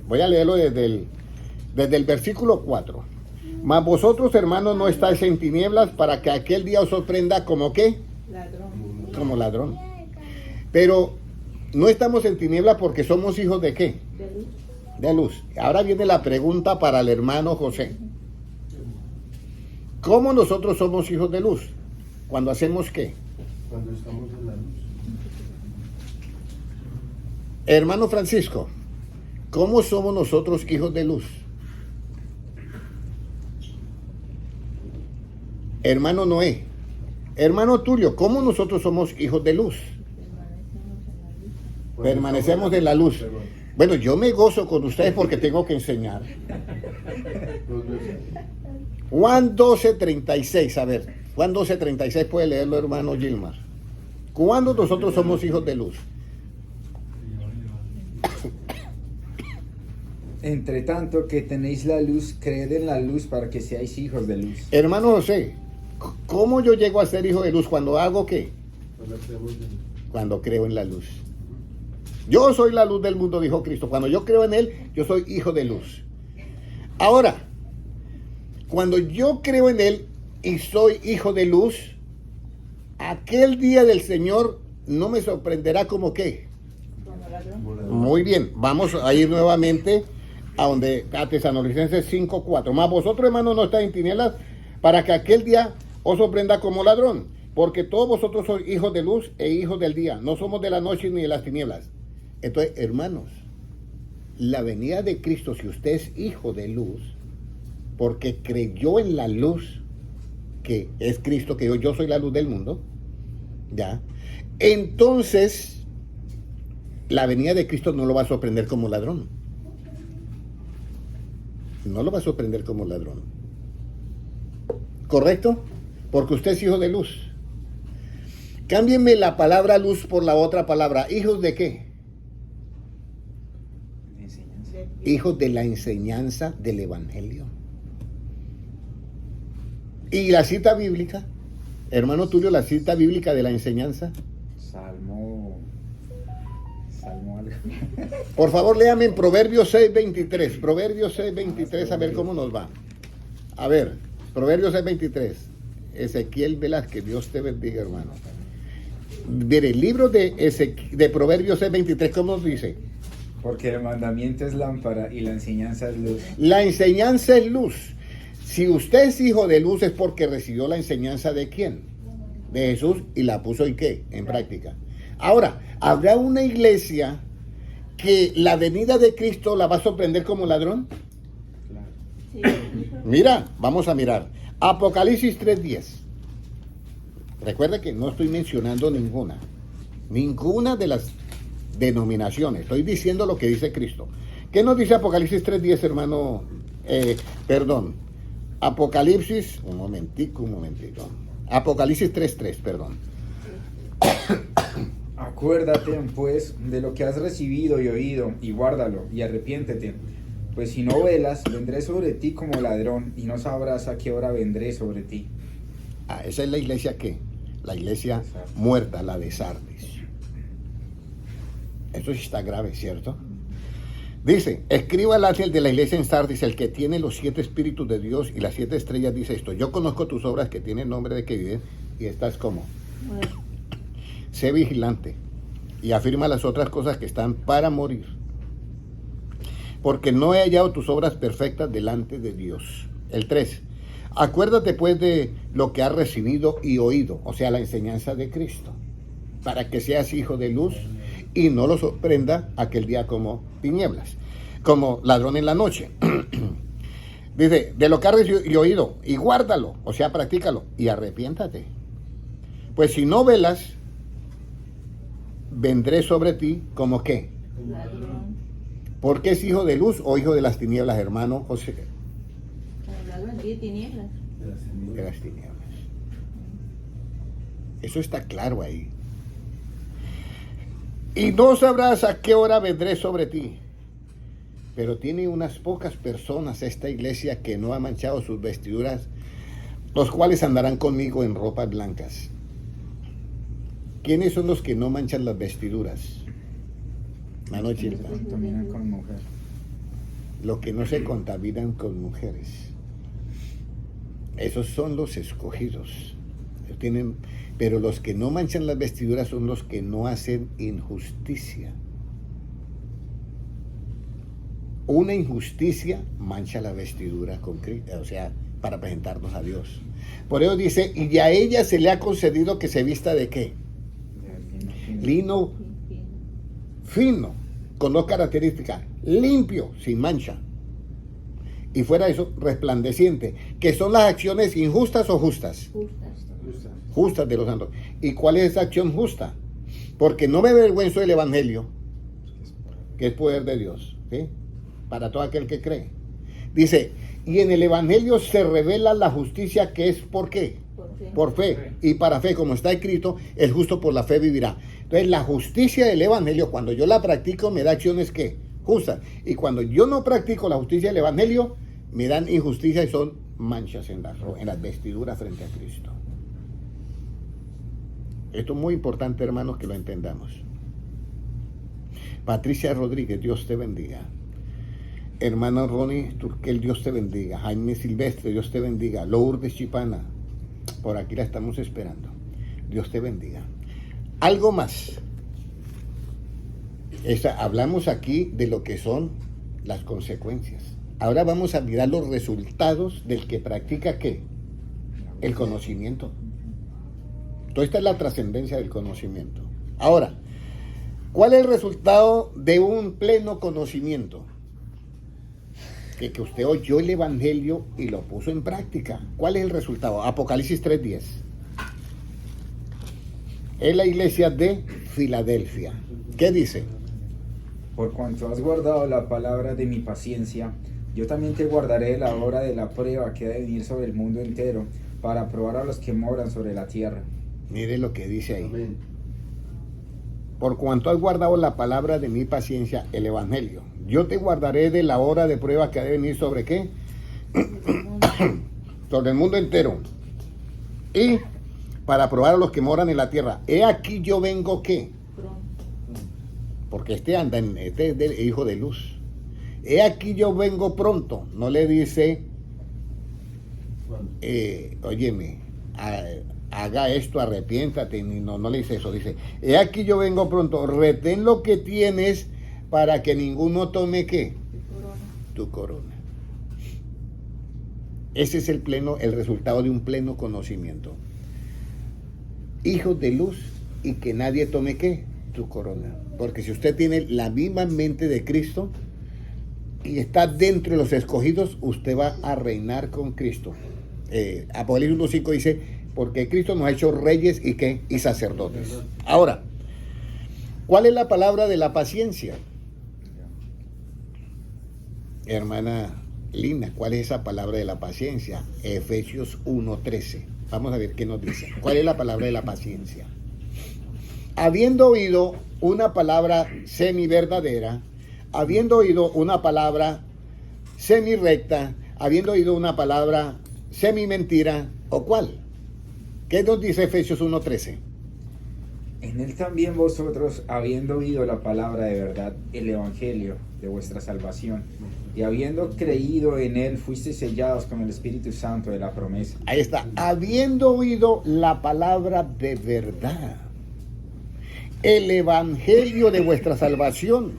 voy a leerlo desde el versículo 4. Mas vosotros, hermanos, no estáis en tinieblas para que aquel día os sorprenda como ¿qué? Ladrón. Como ladrón. Pero no estamos en tinieblas porque somos hijos de ¿qué? De luz. De luz. Ahora viene la pregunta para el hermano José. ¿Cómo nosotros somos hijos de luz? ¿Cuando hacemos qué? Cuando estamos en la luz. Hermano Francisco, ¿cómo somos nosotros hijos de luz? Hermano Noé, hermano Tulio, ¿cómo nosotros somos hijos de luz? Permanecemos en la luz. Bueno, yo me gozo con ustedes porque tengo que enseñar. Juan 12:36, a ver, Juan 12:36 puede leerlo, hermano Gilmar. ¿Cuándo nosotros somos hijos de luz? Entre tanto que tenéis la luz, creed en la luz para que seáis hijos de luz. Hermano José, ¿cómo yo llego a ser hijo de luz? ¿Cuando hago qué? Cuando creo en la luz. Yo soy la luz del mundo, dijo Cristo. Cuando yo creo en Él, yo soy hijo de luz. Ahora, Cuando yo creo en Él y soy hijo de luz, aquel día del Señor no me sorprenderá como qué. Como ladrón. Muy bien, vamos a ir nuevamente a Tesalonicenses 5:4. Más vosotros, hermanos, no estáis en tinieblas, para que aquel día os sorprenda como ladrón, porque todos vosotros sois hijos de luz e hijos del día, no somos de la noche ni de las tinieblas. Entonces, hermanos, la venida de Cristo, si usted es hijo de luz, porque creyó en la luz que es Cristo, que yo soy la luz del mundo, ya, entonces la venida de Cristo no lo va a sorprender como ladrón. No lo va a sorprender como ladrón. ¿Correcto? Porque usted es hijo de luz. Cámbienme la palabra luz por la otra palabra. ¿Hijos de qué? Enseñanza. Hijos de la enseñanza del Evangelio. ¿Y la cita bíblica? Hermano Tulio, la cita bíblica de la enseñanza. Salmo algo. Por favor, léame en Proverbios 6:23. Proverbios 6:23, a ver cómo nos va. A ver, Proverbios 6:23. Ezequiel Velázquez, Dios te bendiga, hermano. Mire, el libro de Proverbios 6:23, ¿cómo nos dice? Porque el mandamiento es lámpara y la enseñanza es luz. La enseñanza es luz. Si usted es hijo de luz es porque recibió la enseñanza de quién? De Jesús, y la puso en qué? En práctica. Ahora, ¿habrá una iglesia que la venida de Cristo la va a sorprender como ladrón? Claro. Sí. Mira, vamos a mirar. Apocalipsis 3:10. Recuerda que no estoy mencionando ninguna de las denominaciones. Estoy diciendo lo que dice Cristo. ¿Qué nos dice Apocalipsis 3:10, hermano? Apocalipsis, un momentico. Apocalipsis 3:3, perdón. Acuérdate, pues, de lo que has recibido y oído, y guárdalo, y arrepiéntete. Pues si no velas, vendré sobre ti como ladrón, y no sabrás a qué hora vendré sobre ti. Esa es la iglesia ¿qué? La iglesia muerta, la de Sardis. Eso sí está grave, ¿cierto? Dice, escriba al ángel de la iglesia en Sardis, el que tiene los 7 espíritus de Dios y las 7 estrellas, dice esto: yo conozco tus obras, que tienen nombre de que vives, y estás como. Bueno, Sé vigilante y afirma las otras cosas que están para morir, porque no he hallado tus obras perfectas delante de Dios. El 3. Acuérdate pues de lo que has recibido y oído, o sea, la enseñanza de Cristo, para que seas hijo de luz y no lo sorprenda aquel día como tinieblas, como ladrón en la noche. Dice, de lo que has recibido y oído, y guárdalo, o sea, practícalo, y arrepiéntate. Pues si no velas, vendré sobre ti como qué. ladrón. ¿Por qué es hijo de luz o hijo de las tinieblas, hermano José? Como ladrón, sí, tinieblas. De las tinieblas. Eso está claro ahí. Y no sabrás a qué hora vendré sobre ti. Pero tiene unas pocas personas esta iglesia que no ha manchado sus vestiduras, los cuales andarán conmigo en ropas blancas. ¿Quiénes son los que no manchan las vestiduras? Mano Chilpa. Contaminan con mujer. Los que no se contaminan con mujeres. Esos son los escogidos. Pero los que no manchan las vestiduras son los que no hacen injusticia. Una injusticia mancha la vestidura con Cristo, o sea, para presentarnos a Dios. Por eso dice, y a ella se le ha concedido que se vista de qué? Lino fino, con 2 características: limpio, sin mancha, y fuera de eso, resplandeciente, que son las acciones injustas o justas. Justas de los santos. ¿Y cuál es esa acción justa? Porque no me avergüenzo del evangelio, que es poder de Dios, ¿sí? Para todo aquel que cree. Dice, y en el evangelio se revela la justicia, que es ¿por qué? Por fe. Y para fe, como está escrito, el justo por la fe vivirá. Entonces, la justicia del evangelio, cuando yo la practico, me da acciones ¿qué? Justas. Y cuando yo no practico la justicia del evangelio, me dan injusticia y son manchas en las vestiduras frente a Cristo. Esto es muy importante, hermanos, que lo entendamos. Patricia Rodríguez, Dios te bendiga. Hermano Ronnie Turquel, Dios te bendiga. Jaime Silvestre, Dios te bendiga. Lourdes Chipana, por aquí la estamos esperando. Dios te bendiga. Algo más. Hablamos aquí de lo que son las consecuencias. Ahora vamos a mirar los resultados del que practica ¿qué? El conocimiento. Toda esta es la trascendencia del conocimiento. Ahora, ¿cuál es el resultado de un pleno conocimiento? Que usted oyó el Evangelio y lo puso en práctica. ¿Cuál es el resultado? Apocalipsis 3:10. Es la iglesia de Filadelfia. ¿Qué dice? Por cuanto has guardado la palabra de mi paciencia, yo también te guardaré la hora de la prueba que ha de venir sobre el mundo entero, para probar a los que moran sobre la tierra. Mire lo que dice ahí. Amén. Por cuanto has guardado la palabra de mi paciencia, el Evangelio, yo te guardaré de la hora de prueba que ha de venir sobre ¿qué? Sobre el mundo entero. Y para probar a los que moran en la tierra. He aquí yo vengo ¿qué? Pronto. Porque este es del hijo de luz. He aquí yo vengo pronto. No le dice, óyeme, haga esto, arrepiéntate. No le dice eso. Dice, he aquí yo vengo pronto. Retén lo que tienes para que ninguno tome ¿qué? Tu corona. Ese es el resultado de un pleno conocimiento. Hijos de luz y que nadie tome ¿qué? Tu corona. Porque si usted tiene la misma mente de Cristo y está dentro de los escogidos, usted va a reinar con Cristo. Apocalipsis 1:5 dice, porque Cristo nos ha hecho reyes y ¿qué? Y sacerdotes. Ahora, ¿cuál es la palabra de la paciencia? Hermana Lina, ¿cuál es esa palabra de la paciencia? Efesios 1:13. Vamos a ver qué nos dice. ¿Cuál es la palabra de la paciencia? Habiendo oído una palabra semi-verdadera, habiendo oído una palabra semi-recta, habiendo oído una palabra semi-mentira, ¿o cuál? ¿Qué nos dice Efesios 1:13? En él también vosotros, habiendo oído la palabra de verdad, el evangelio de vuestra salvación, y habiendo creído en él, fuisteis sellados con el Espíritu Santo de la promesa. Ahí está, habiendo oído la palabra de verdad, el evangelio de vuestra salvación.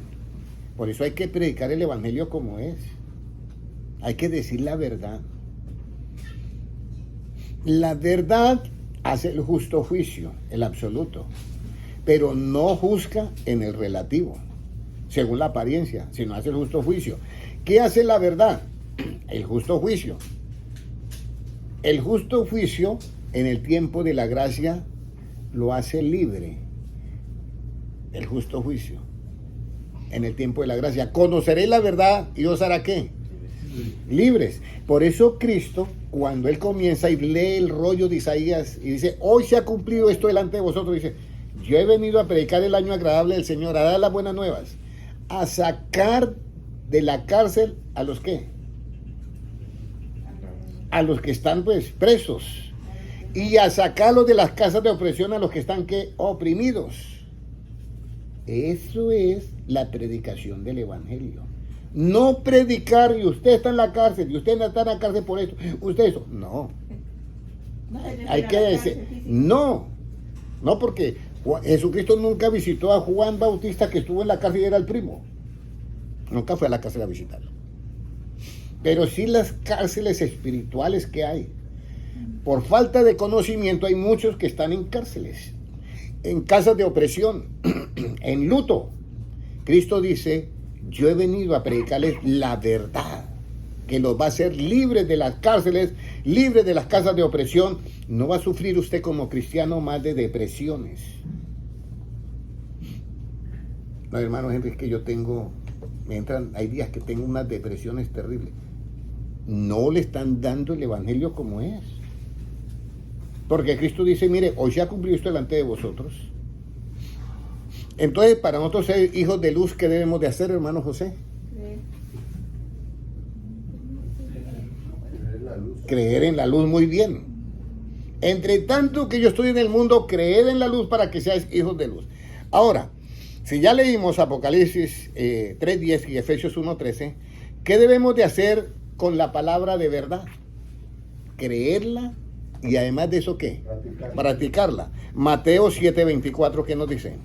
Por eso hay que predicar el evangelio como es. Hay que decir la verdad. La verdad hace el justo juicio, el absoluto, pero no juzga en el relativo, según la apariencia, sino hace el justo juicio. ¿Qué hace la verdad? El justo juicio. El justo juicio en el tiempo de la gracia lo hace libre. El justo juicio en el tiempo de la gracia. Conoceréis la verdad y os hará ¿qué? Libres. Por eso Cristo, cuando él comienza y lee el rollo de Isaías y dice, hoy se ha cumplido esto delante de vosotros, dice, yo he venido a predicar el año agradable del Señor, a dar las buenas nuevas, a sacar de la cárcel a los ¿qué? A los que están pues presos, y a sacarlos de las casas de opresión a los que están ¿qué? Oprimidos. Eso es la predicación del evangelio. No predicar y usted está en la cárcel y usted no está en la cárcel por esto, usted eso. No. Hay que decir, no, porque Jesucristo nunca visitó a Juan Bautista, que estuvo en la cárcel y era el primo. Nunca fue a la cárcel a visitarlo. Pero sí las cárceles espirituales que hay. Por falta de conocimiento hay muchos que están en cárceles, en casas de opresión, en luto. Cristo dice, yo he venido a predicarles la verdad, que los va a hacer libres de las cárceles, libres de las casas de opresión. No va a sufrir usted como cristiano más de depresiones. No, hermano Henry, es que yo hay días que tengo unas depresiones terribles. No le están dando el evangelio como es. Porque Cristo dice, mire, hoy se ha cumplido esto delante de vosotros. Entonces, para nosotros ser hijos de luz, ¿qué debemos de hacer, hermano José? Creer en la luz, muy bien. Entre tanto que yo estoy en el mundo, creed en la luz para que seáis hijos de luz. Ahora, si ya leímos Apocalipsis 3:10 y Efesios 1:13, ¿Qué debemos de hacer con la palabra de verdad? Creerla y además de eso, ¿qué? Practicarla. Mateo 7:24, ¿qué nos dice?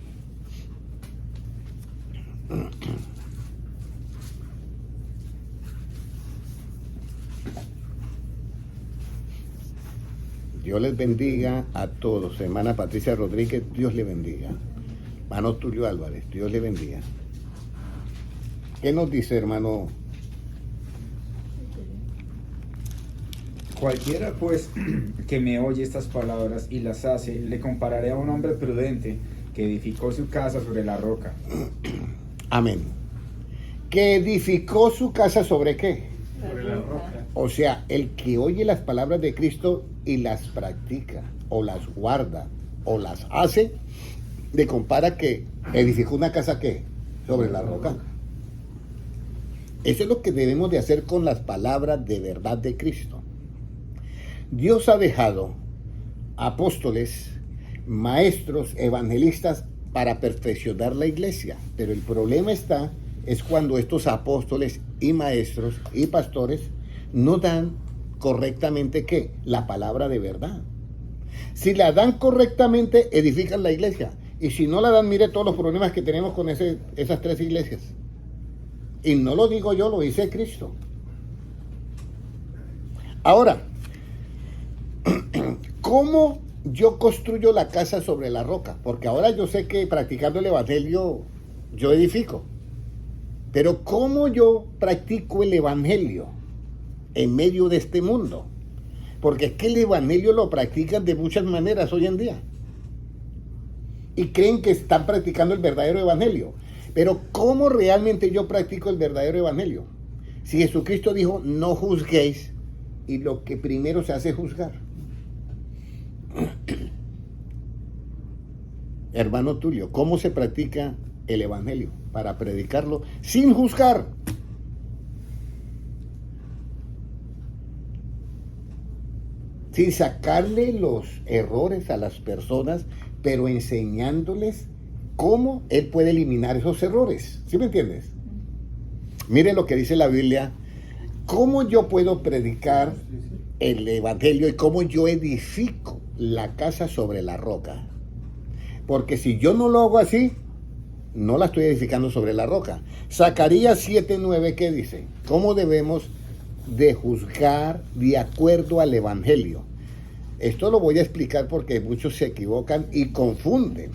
Dios les bendiga a todos. Hermana Patricia Rodríguez, Dios le bendiga. Hermano Tulio Álvarez, Dios le bendiga. ¿Qué nos dice, hermano? Cualquiera, pues, que me oye estas palabras y las hace, le compararé a un hombre prudente que edificó su casa sobre la roca. Amén. ¿Que edificó su casa sobre qué? Sobre la roca. O sea, el que oye las palabras de Cristo y las practica, o las guarda, o las hace, le compara que edificó una casa ¿qué? Sobre la roca. Eso es lo que debemos de hacer con las palabras de verdad de Cristo. Dios ha dejado apóstoles, maestros, evangelistas para perfeccionar la iglesia, pero el problema es cuando estos apóstoles y maestros y pastores no dan correctamente ¿qué? La palabra de verdad. Si la dan correctamente, edifican la iglesia. Y si no la dan, mire todos los problemas que tenemos con esas tres iglesias. Y no lo digo yo, lo dice Cristo. Ahora, ¿cómo yo construyo la casa sobre la roca? Porque ahora yo sé que practicando el evangelio yo edifico. Pero ¿cómo yo practico el evangelio en medio de este mundo? Porque es que el evangelio lo practican de muchas maneras hoy en día. Y creen que están practicando el verdadero evangelio. Pero ¿cómo realmente yo practico el verdadero evangelio? Si Jesucristo dijo, no juzguéis, y lo que primero se hace es juzgar. Hermano Tulio, ¿cómo se practica el evangelio? Para predicarlo sin juzgar. Sin sacarle los errores a las personas, pero enseñándoles cómo él puede eliminar esos errores. ¿Sí me entiendes? Mire lo que dice la Biblia. ¿Cómo yo puedo predicar el evangelio y cómo yo edifico la casa sobre la roca? Porque si yo no lo hago así, no la estoy edificando sobre la roca. Zacarías 7:9, ¿qué dice? ¿Cómo debemos de juzgar de acuerdo al evangelio? Esto lo voy a explicar porque muchos se equivocan y confunden.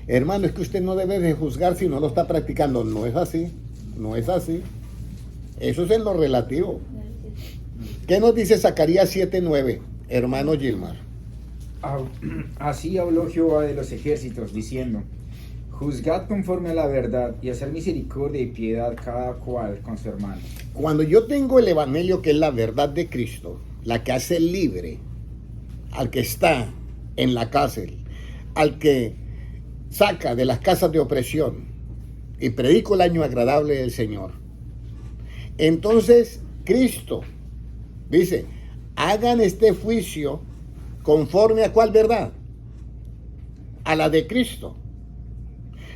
Hermano, es que usted no debe de juzgar si no lo está practicando. No es así, no es así. Eso es en lo relativo. ¿Qué nos dice Zacarías 7:9, hermano Gilmar? Así habló Jehová de los ejércitos, diciendo: juzgad conforme a la verdad y hacer misericordia y piedad cada cual con su hermano. Cuando yo tengo el evangelio, que es la verdad de Cristo, la que hace libre al que está en la cárcel, al que saca de las casas de opresión, y predico el año agradable del Señor, entonces Cristo dice, hagan este juicio conforme a ¿cuál verdad? A la de Cristo.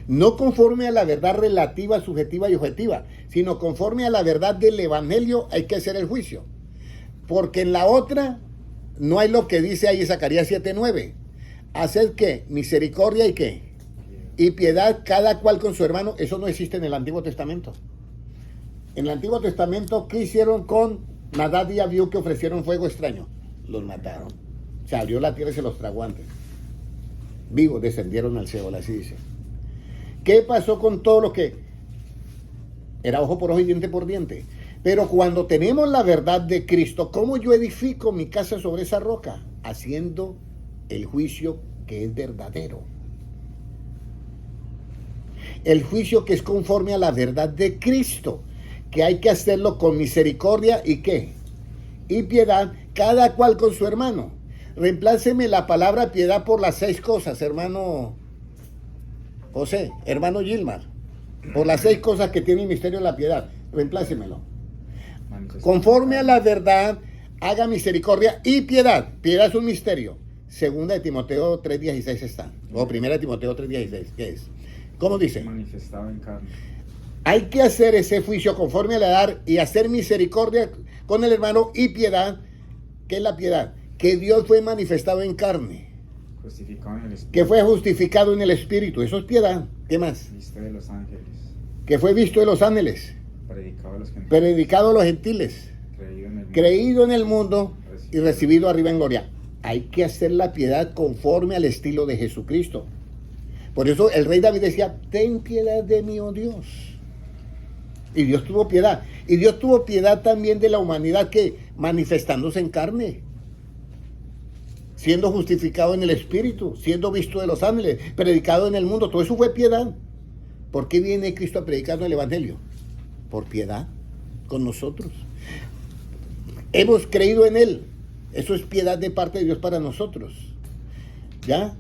No conforme a la verdad relativa, subjetiva y objetiva, sino conforme a la verdad del evangelio hay que hacer el juicio. Porque en la otra no hay lo que dice ahí Zacarías 7:9. Hacer ¿qué? Misericordia y ¿qué? Y piedad cada cual con su hermano. Eso no existe en el Antiguo Testamento. En el Antiguo Testamento, ¿qué hicieron con Nadab y Abiú, que ofrecieron fuego extraño? Los mataron. Se abrió la tierra y se los tragó antes. Vivos descendieron al Seol, así dice. ¿Qué pasó con todo lo que era ojo por ojo y diente por diente? Pero cuando tenemos la verdad de Cristo, ¿cómo yo edifico mi casa sobre esa roca? Haciendo el juicio que es verdadero. El juicio que es conforme a la verdad de Cristo, que hay que hacerlo con misericordia y ¿qué? Y piedad, cada cual con su hermano. Reempláceme la palabra piedad por las 6 cosas, hermano José, hermano Gilmar, por las 6 cosas que tiene el misterio de la piedad. Reemplácemelo. Conforme a la verdad, haga misericordia y piedad. Piedad es un misterio. Segunda de Timoteo 3:16 está. O primera de Timoteo 3:16, ¿qué es? ¿Cómo dice? Manifestado en carne. Hay que hacer ese juicio conforme a la edad y hacer misericordia con el hermano y piedad. ¿Qué es la piedad? Que Dios fue manifestado en carne, Justificado en el Espíritu. que fue justificado en el Espíritu. Eso es piedad. ¿Qué más? Visto de los ángeles. Que fue visto de los ángeles, Predicado a los gentiles. predicado a los gentiles, creído en el mundo y recibido arriba en gloria. Hay que hacer la piedad conforme al estilo de Jesucristo. Por eso el rey David decía, ten piedad de mí, oh Dios. Y Dios tuvo piedad. Y Dios tuvo piedad también de la humanidad, que manifestándose en carne, siendo justificado en el Espíritu, siendo visto de los ángeles, predicado en el mundo. Todo eso fue piedad. ¿Por qué viene Cristo a predicarnos el Evangelio? Por piedad con nosotros. Hemos creído en Él. Eso es piedad de parte de Dios para nosotros. ¿Ya?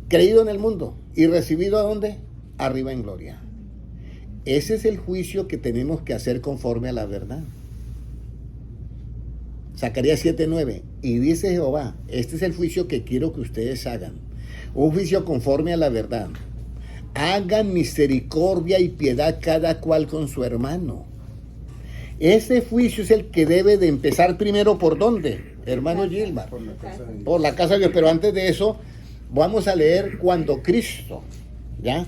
Creído en el mundo y recibido ¿a dónde? Arriba en gloria. Ese es el juicio que tenemos que hacer conforme a la verdad. Zacarías 7:9. Y dice Jehová, este es el juicio que quiero que ustedes hagan. Un juicio conforme a la verdad. Hagan misericordia y piedad cada cual con su hermano. Ese juicio es el que debe de empezar primero. ¿Por dónde, hermano Gilmar? Por la casa de Dios. Por la casa de Dios. Pero antes de eso, vamos a leer cuando Cristo, ¿ya?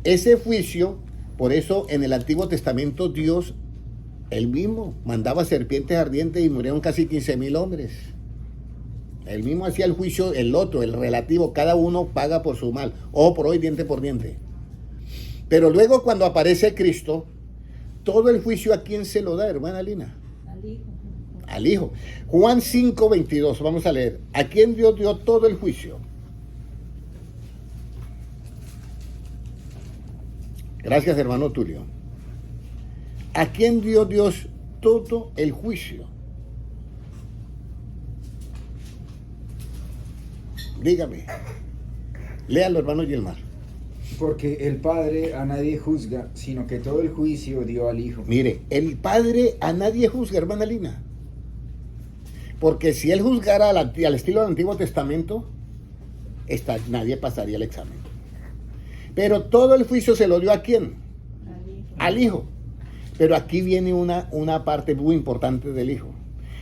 Ese juicio, por eso en el Antiguo Testamento Dios, Él mismo, mandaba serpientes ardientes y murieron casi 15,000 hombres. Él mismo hacía el juicio, el otro, el relativo, cada uno paga por su mal, ojo por hoy, diente por diente. Pero luego cuando aparece Cristo, todo el juicio, ¿a quién se lo da, hermana Lina? Al hijo. Al Hijo. Juan 5:22, vamos a leer. ¿A quién Dios dio todo el juicio? Gracias, hermano Tulio. ¿A quién dio Dios todo el juicio? Dígame. Léalo, hermano Gilmar. Porque el Padre a nadie juzga, sino que todo el juicio dio al Hijo. Mire, el Padre a nadie juzga, hermana Lina. Porque si Él juzgara al estilo del Antiguo Testamento, nadie pasaría el examen. Pero todo el juicio se lo dio ¿a quién? Al hijo. Al Hijo. Pero aquí viene una parte muy importante del Hijo.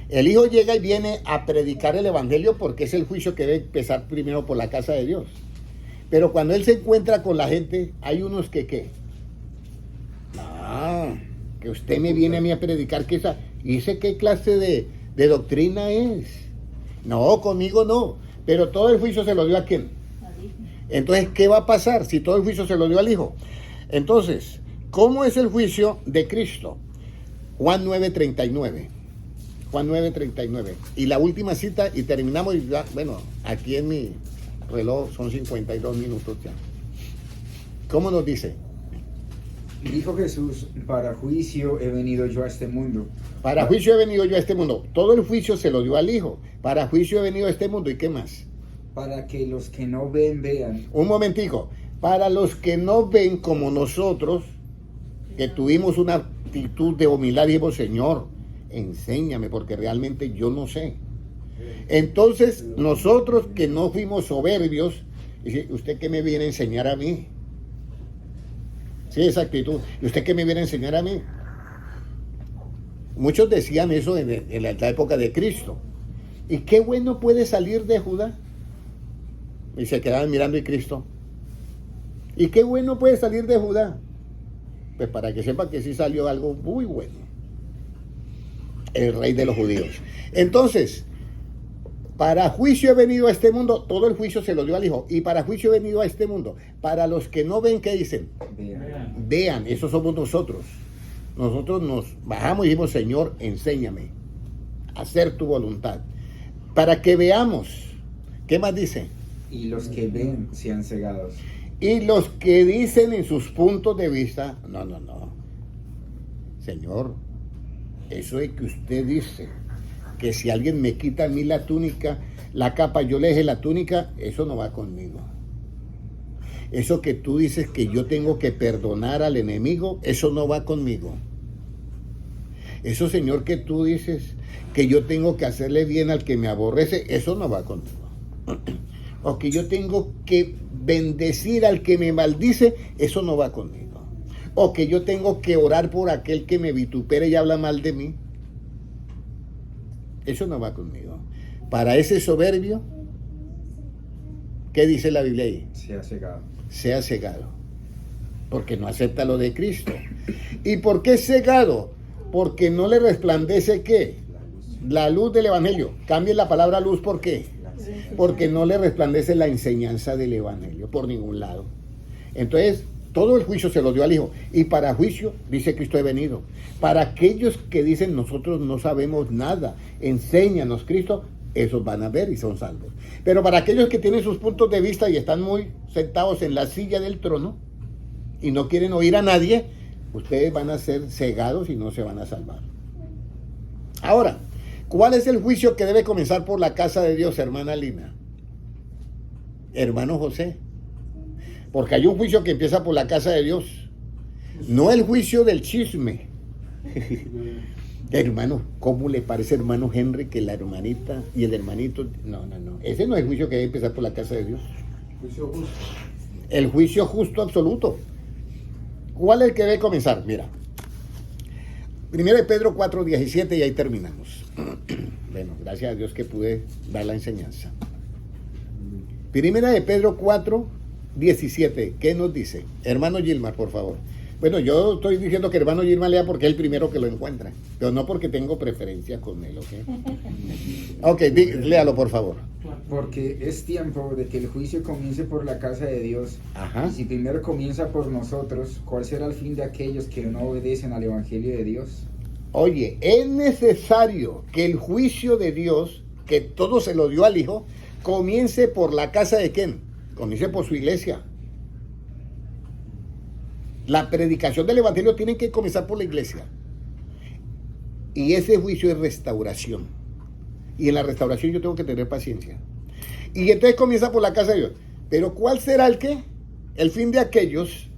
El Hijo llega y viene a predicar el Evangelio porque es el juicio que debe empezar primero por la casa de Dios. Pero cuando Él se encuentra con la gente, hay unos que ¿qué? No, que usted me viene a mí a predicar que esa, ¿y ese qué clase de doctrina es? No, conmigo no. Pero todo el juicio se lo dio ¿a quién? Al hijo. Entonces, ¿qué va a pasar si todo el juicio se lo dio al Hijo? Entonces, ¿cómo es el juicio de Cristo? Juan 9:39. Juan 9:39. Y la última cita, y terminamos, y ya, bueno, aquí en mi reloj son 52 minutos ya. ¿Cómo nos dice? Dijo Jesús, para juicio he venido yo a este mundo. Para juicio he venido yo a este mundo. Todo el juicio se lo dio al Hijo. Para juicio he venido a este mundo. ¿Y qué más? Para que los que no ven, vean. Un momentico. Para los que no ven como nosotros, que tuvimos una actitud de humildad, dijimos, Señor, enséñame, porque realmente yo no sé. Entonces, nosotros que no fuimos soberbios, dice, ¿usted qué me viene a enseñar a mí? Sí, esa actitud. ¿Y usted qué me viene a enseñar a mí? Muchos decían eso en la época de Cristo. ¿Y qué bueno puede salir de Judá? Y se quedaban mirando a Cristo. ¿Y qué bueno puede salir de Judá? Pues para que sepa que sí salió algo muy bueno. El rey de los judíos. Entonces, para juicio he venido a este mundo, todo el juicio se lo dio al Hijo. Y para juicio he venido a este mundo. Para los que no ven, ¿qué dicen? Vean. Vean, esos somos nosotros. Nosotros nos bajamos y dijimos, Señor, enséñame a hacer tu voluntad. Para que veamos. ¿Qué más dice? Y los que ven sean cegados. Y los que dicen en sus puntos de vista, no. Señor, eso de que usted dice, que si alguien me quita a mí la túnica, la capa, yo le deje la túnica, eso no va conmigo. Eso que tú dices que yo tengo que perdonar al enemigo, eso no va conmigo. Eso, Señor, que tú dices que yo tengo que hacerle bien al que me aborrece, eso no va conmigo. O que yo tengo que bendecir al que me maldice, eso no va conmigo. o que yo tengo que orar por aquel que me vitupera y habla mal de mí. Eso no va conmigo. Para ese soberbio, ¿qué dice la Biblia ahí? Sea cegado. Sea cegado, porque no acepta lo de Cristo. ¿Y por qué es cegado? Porque no le resplandece ¿qué? La luz del Evangelio. Cambien la palabra luz, ¿por qué? Porque no le resplandece la enseñanza del Evangelio por ningún lado. Entonces, todo el juicio se lo dio al Hijo. Y para juicio, dice Cristo, he venido. Para aquellos que dicen, nosotros no sabemos nada, enséñanos Cristo, esos van a ver y son salvos. Pero para aquellos que tienen sus puntos de vista y están muy sentados en la silla del trono y no quieren oír a nadie, ustedes van a ser cegados y no se van a salvar. Ahora, ¿cuál es el juicio que debe comenzar por la casa de Dios, hermana Lina? Hermano José. Porque hay un juicio que empieza por la casa de Dios. No el juicio del chisme. Hermano, ¿cómo le parece, hermano Henry, que la hermanita y el hermanito? No. Ese no es el juicio que debe empezar por la casa de Dios. Juicio justo. El juicio justo absoluto. ¿Cuál es el que debe comenzar? Mira. 1 de Pedro 4:17 y ahí terminamos. Bueno, gracias a Dios que pude dar la enseñanza. 1 de Pedro 4:17, ¿qué nos dice? Hermano Gilmar, por favor. Bueno, yo estoy diciendo que hermano Gilmar lea porque es el primero que lo encuentra, pero no porque tengo preferencia con él, ¿ok? Ok, léalo, por favor. Porque es tiempo de que el juicio comience por la casa de Dios. Ajá. Y si primero comienza por nosotros, ¿cuál será el fin de aquellos que no obedecen al Evangelio de Dios? Oye, es necesario que el juicio de Dios, que todo se lo dio al Hijo, comience por la casa de ¿quién? Comience por su iglesia. La predicación del Evangelio tiene que comenzar por la iglesia. Y ese juicio es restauración. Y en la restauración yo tengo que tener paciencia. Y entonces comienza por la casa de Dios. Pero ¿cuál será el qué? El fin de aquellos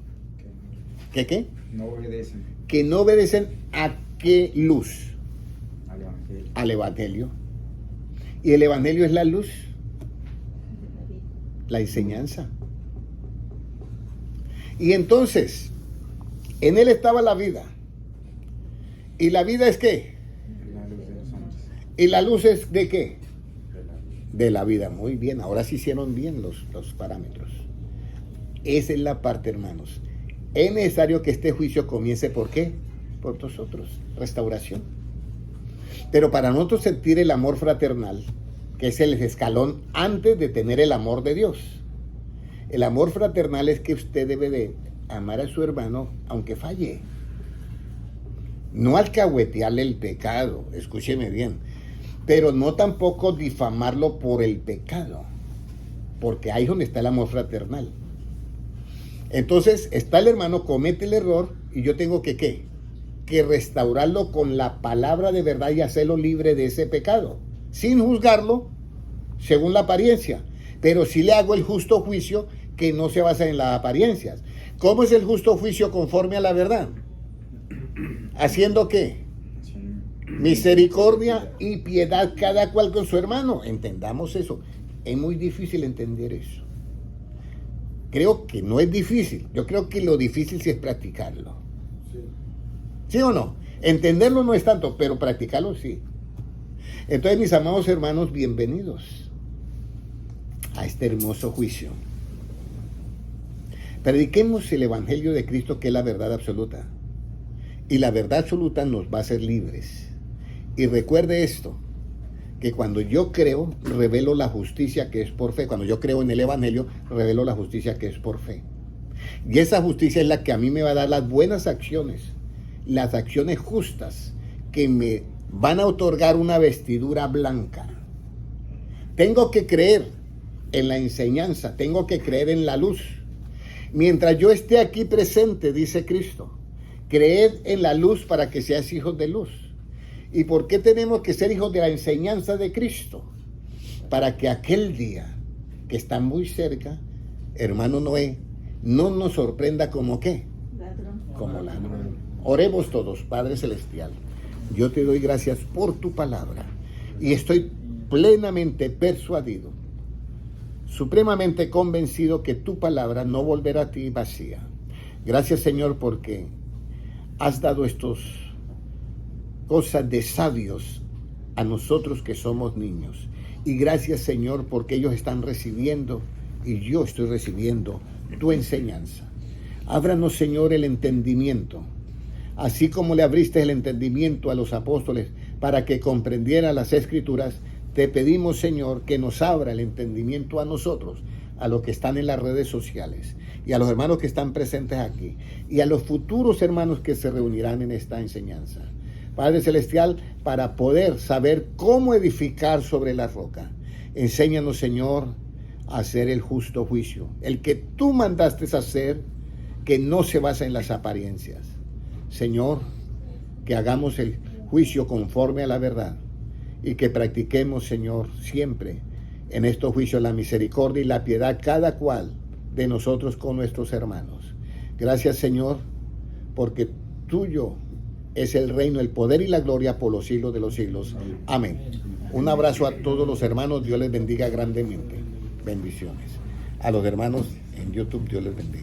que ¿qué? No obedecen Que no obedecen a qué luz. al Evangelio. Al Evangelio. Y el Evangelio es la luz, la enseñanza. Y entonces, en él estaba la vida. ¿Y la vida es qué? La luz de los hombres. ¿Y la luz es de qué? De la vida. Muy bien, ahora sí hicieron bien los parámetros. Esa es la parte, hermanos. Es necesario que este juicio comience, ¿por qué? Por nosotros, restauración. Pero para nosotros sentir el amor fraternal, que es el escalón antes de tener el amor de Dios. El amor fraternal es que usted debe de amar a su hermano aunque falle. No alcahuetearle el pecado, escúcheme bien, pero no tampoco difamarlo por el pecado, porque ahí es donde está el amor fraternal. Entonces está el hermano, comete el error y yo tengo que ¿qué? Que restaurarlo con la palabra de verdad y hacerlo libre de ese pecado, sin juzgarlo según la apariencia, pero sí le hago el justo juicio que no se basa en las apariencias. ¿Cómo es el justo juicio conforme a la verdad? ¿Haciendo qué? Misericordia y piedad cada cual con su hermano. Entendamos eso. Es muy difícil entender eso. Creo que no es difícil. Yo creo que lo difícil sí es practicarlo. ¿Sí o no? Entenderlo no es tanto, pero practicarlo sí. Entonces, mis amados hermanos, bienvenidos a este hermoso juicio. Prediquemos el Evangelio de Cristo, que es la verdad absoluta. Y la verdad absoluta nos va a hacer libres. Y recuerde esto, que cuando yo creo, revelo la justicia que es por fe. Cuando yo creo en el Evangelio, revelo la justicia que es por fe. Y esa justicia es la que a mí me va a dar las buenas acciones, las acciones justas, que me van a otorgar una vestidura blanca. Tengo que creer en la enseñanza, tengo que creer en la luz. Mientras yo esté aquí presente, dice Cristo, creed en la luz para que seáis hijos de luz. ¿Y por qué tenemos que ser hijos de la enseñanza de Cristo? Para que aquel día, que está muy cerca, hermano Noé, no nos sorprenda como ¿qué? Ladrón. Como ladrón. Oremos todos, Padre Celestial. Yo te doy gracias por tu palabra y estoy plenamente persuadido, supremamente convencido que tu palabra no volverá a ti vacía. Gracias, Señor, porque has dado estas cosas de sabios a nosotros que somos niños. Y gracias, Señor, porque ellos están recibiendo y yo estoy recibiendo tu enseñanza. Ábranos, Señor, el entendimiento, así como le abriste el entendimiento a los apóstoles para que comprendieran las Escrituras. Te pedimos, Señor, que nos abra el entendimiento a nosotros, a los que están en las redes sociales y a los hermanos que están presentes aquí y a los futuros hermanos que se reunirán en esta enseñanza. Padre Celestial, para poder saber cómo edificar sobre la roca, enséñanos, Señor, a hacer el justo juicio, el que tú mandaste hacer, que no se basa en las apariencias. Señor, que hagamos el juicio conforme a la verdad y que practiquemos, Señor, siempre en estos juicios la misericordia y la piedad, cada cual de nosotros con nuestros hermanos. Gracias, Señor, porque tuyo es el reino, el poder y la gloria por los siglos de los siglos. Amén. Un abrazo a todos los hermanos. Dios les bendiga grandemente. Bendiciones. A los hermanos en YouTube, Dios les bendiga.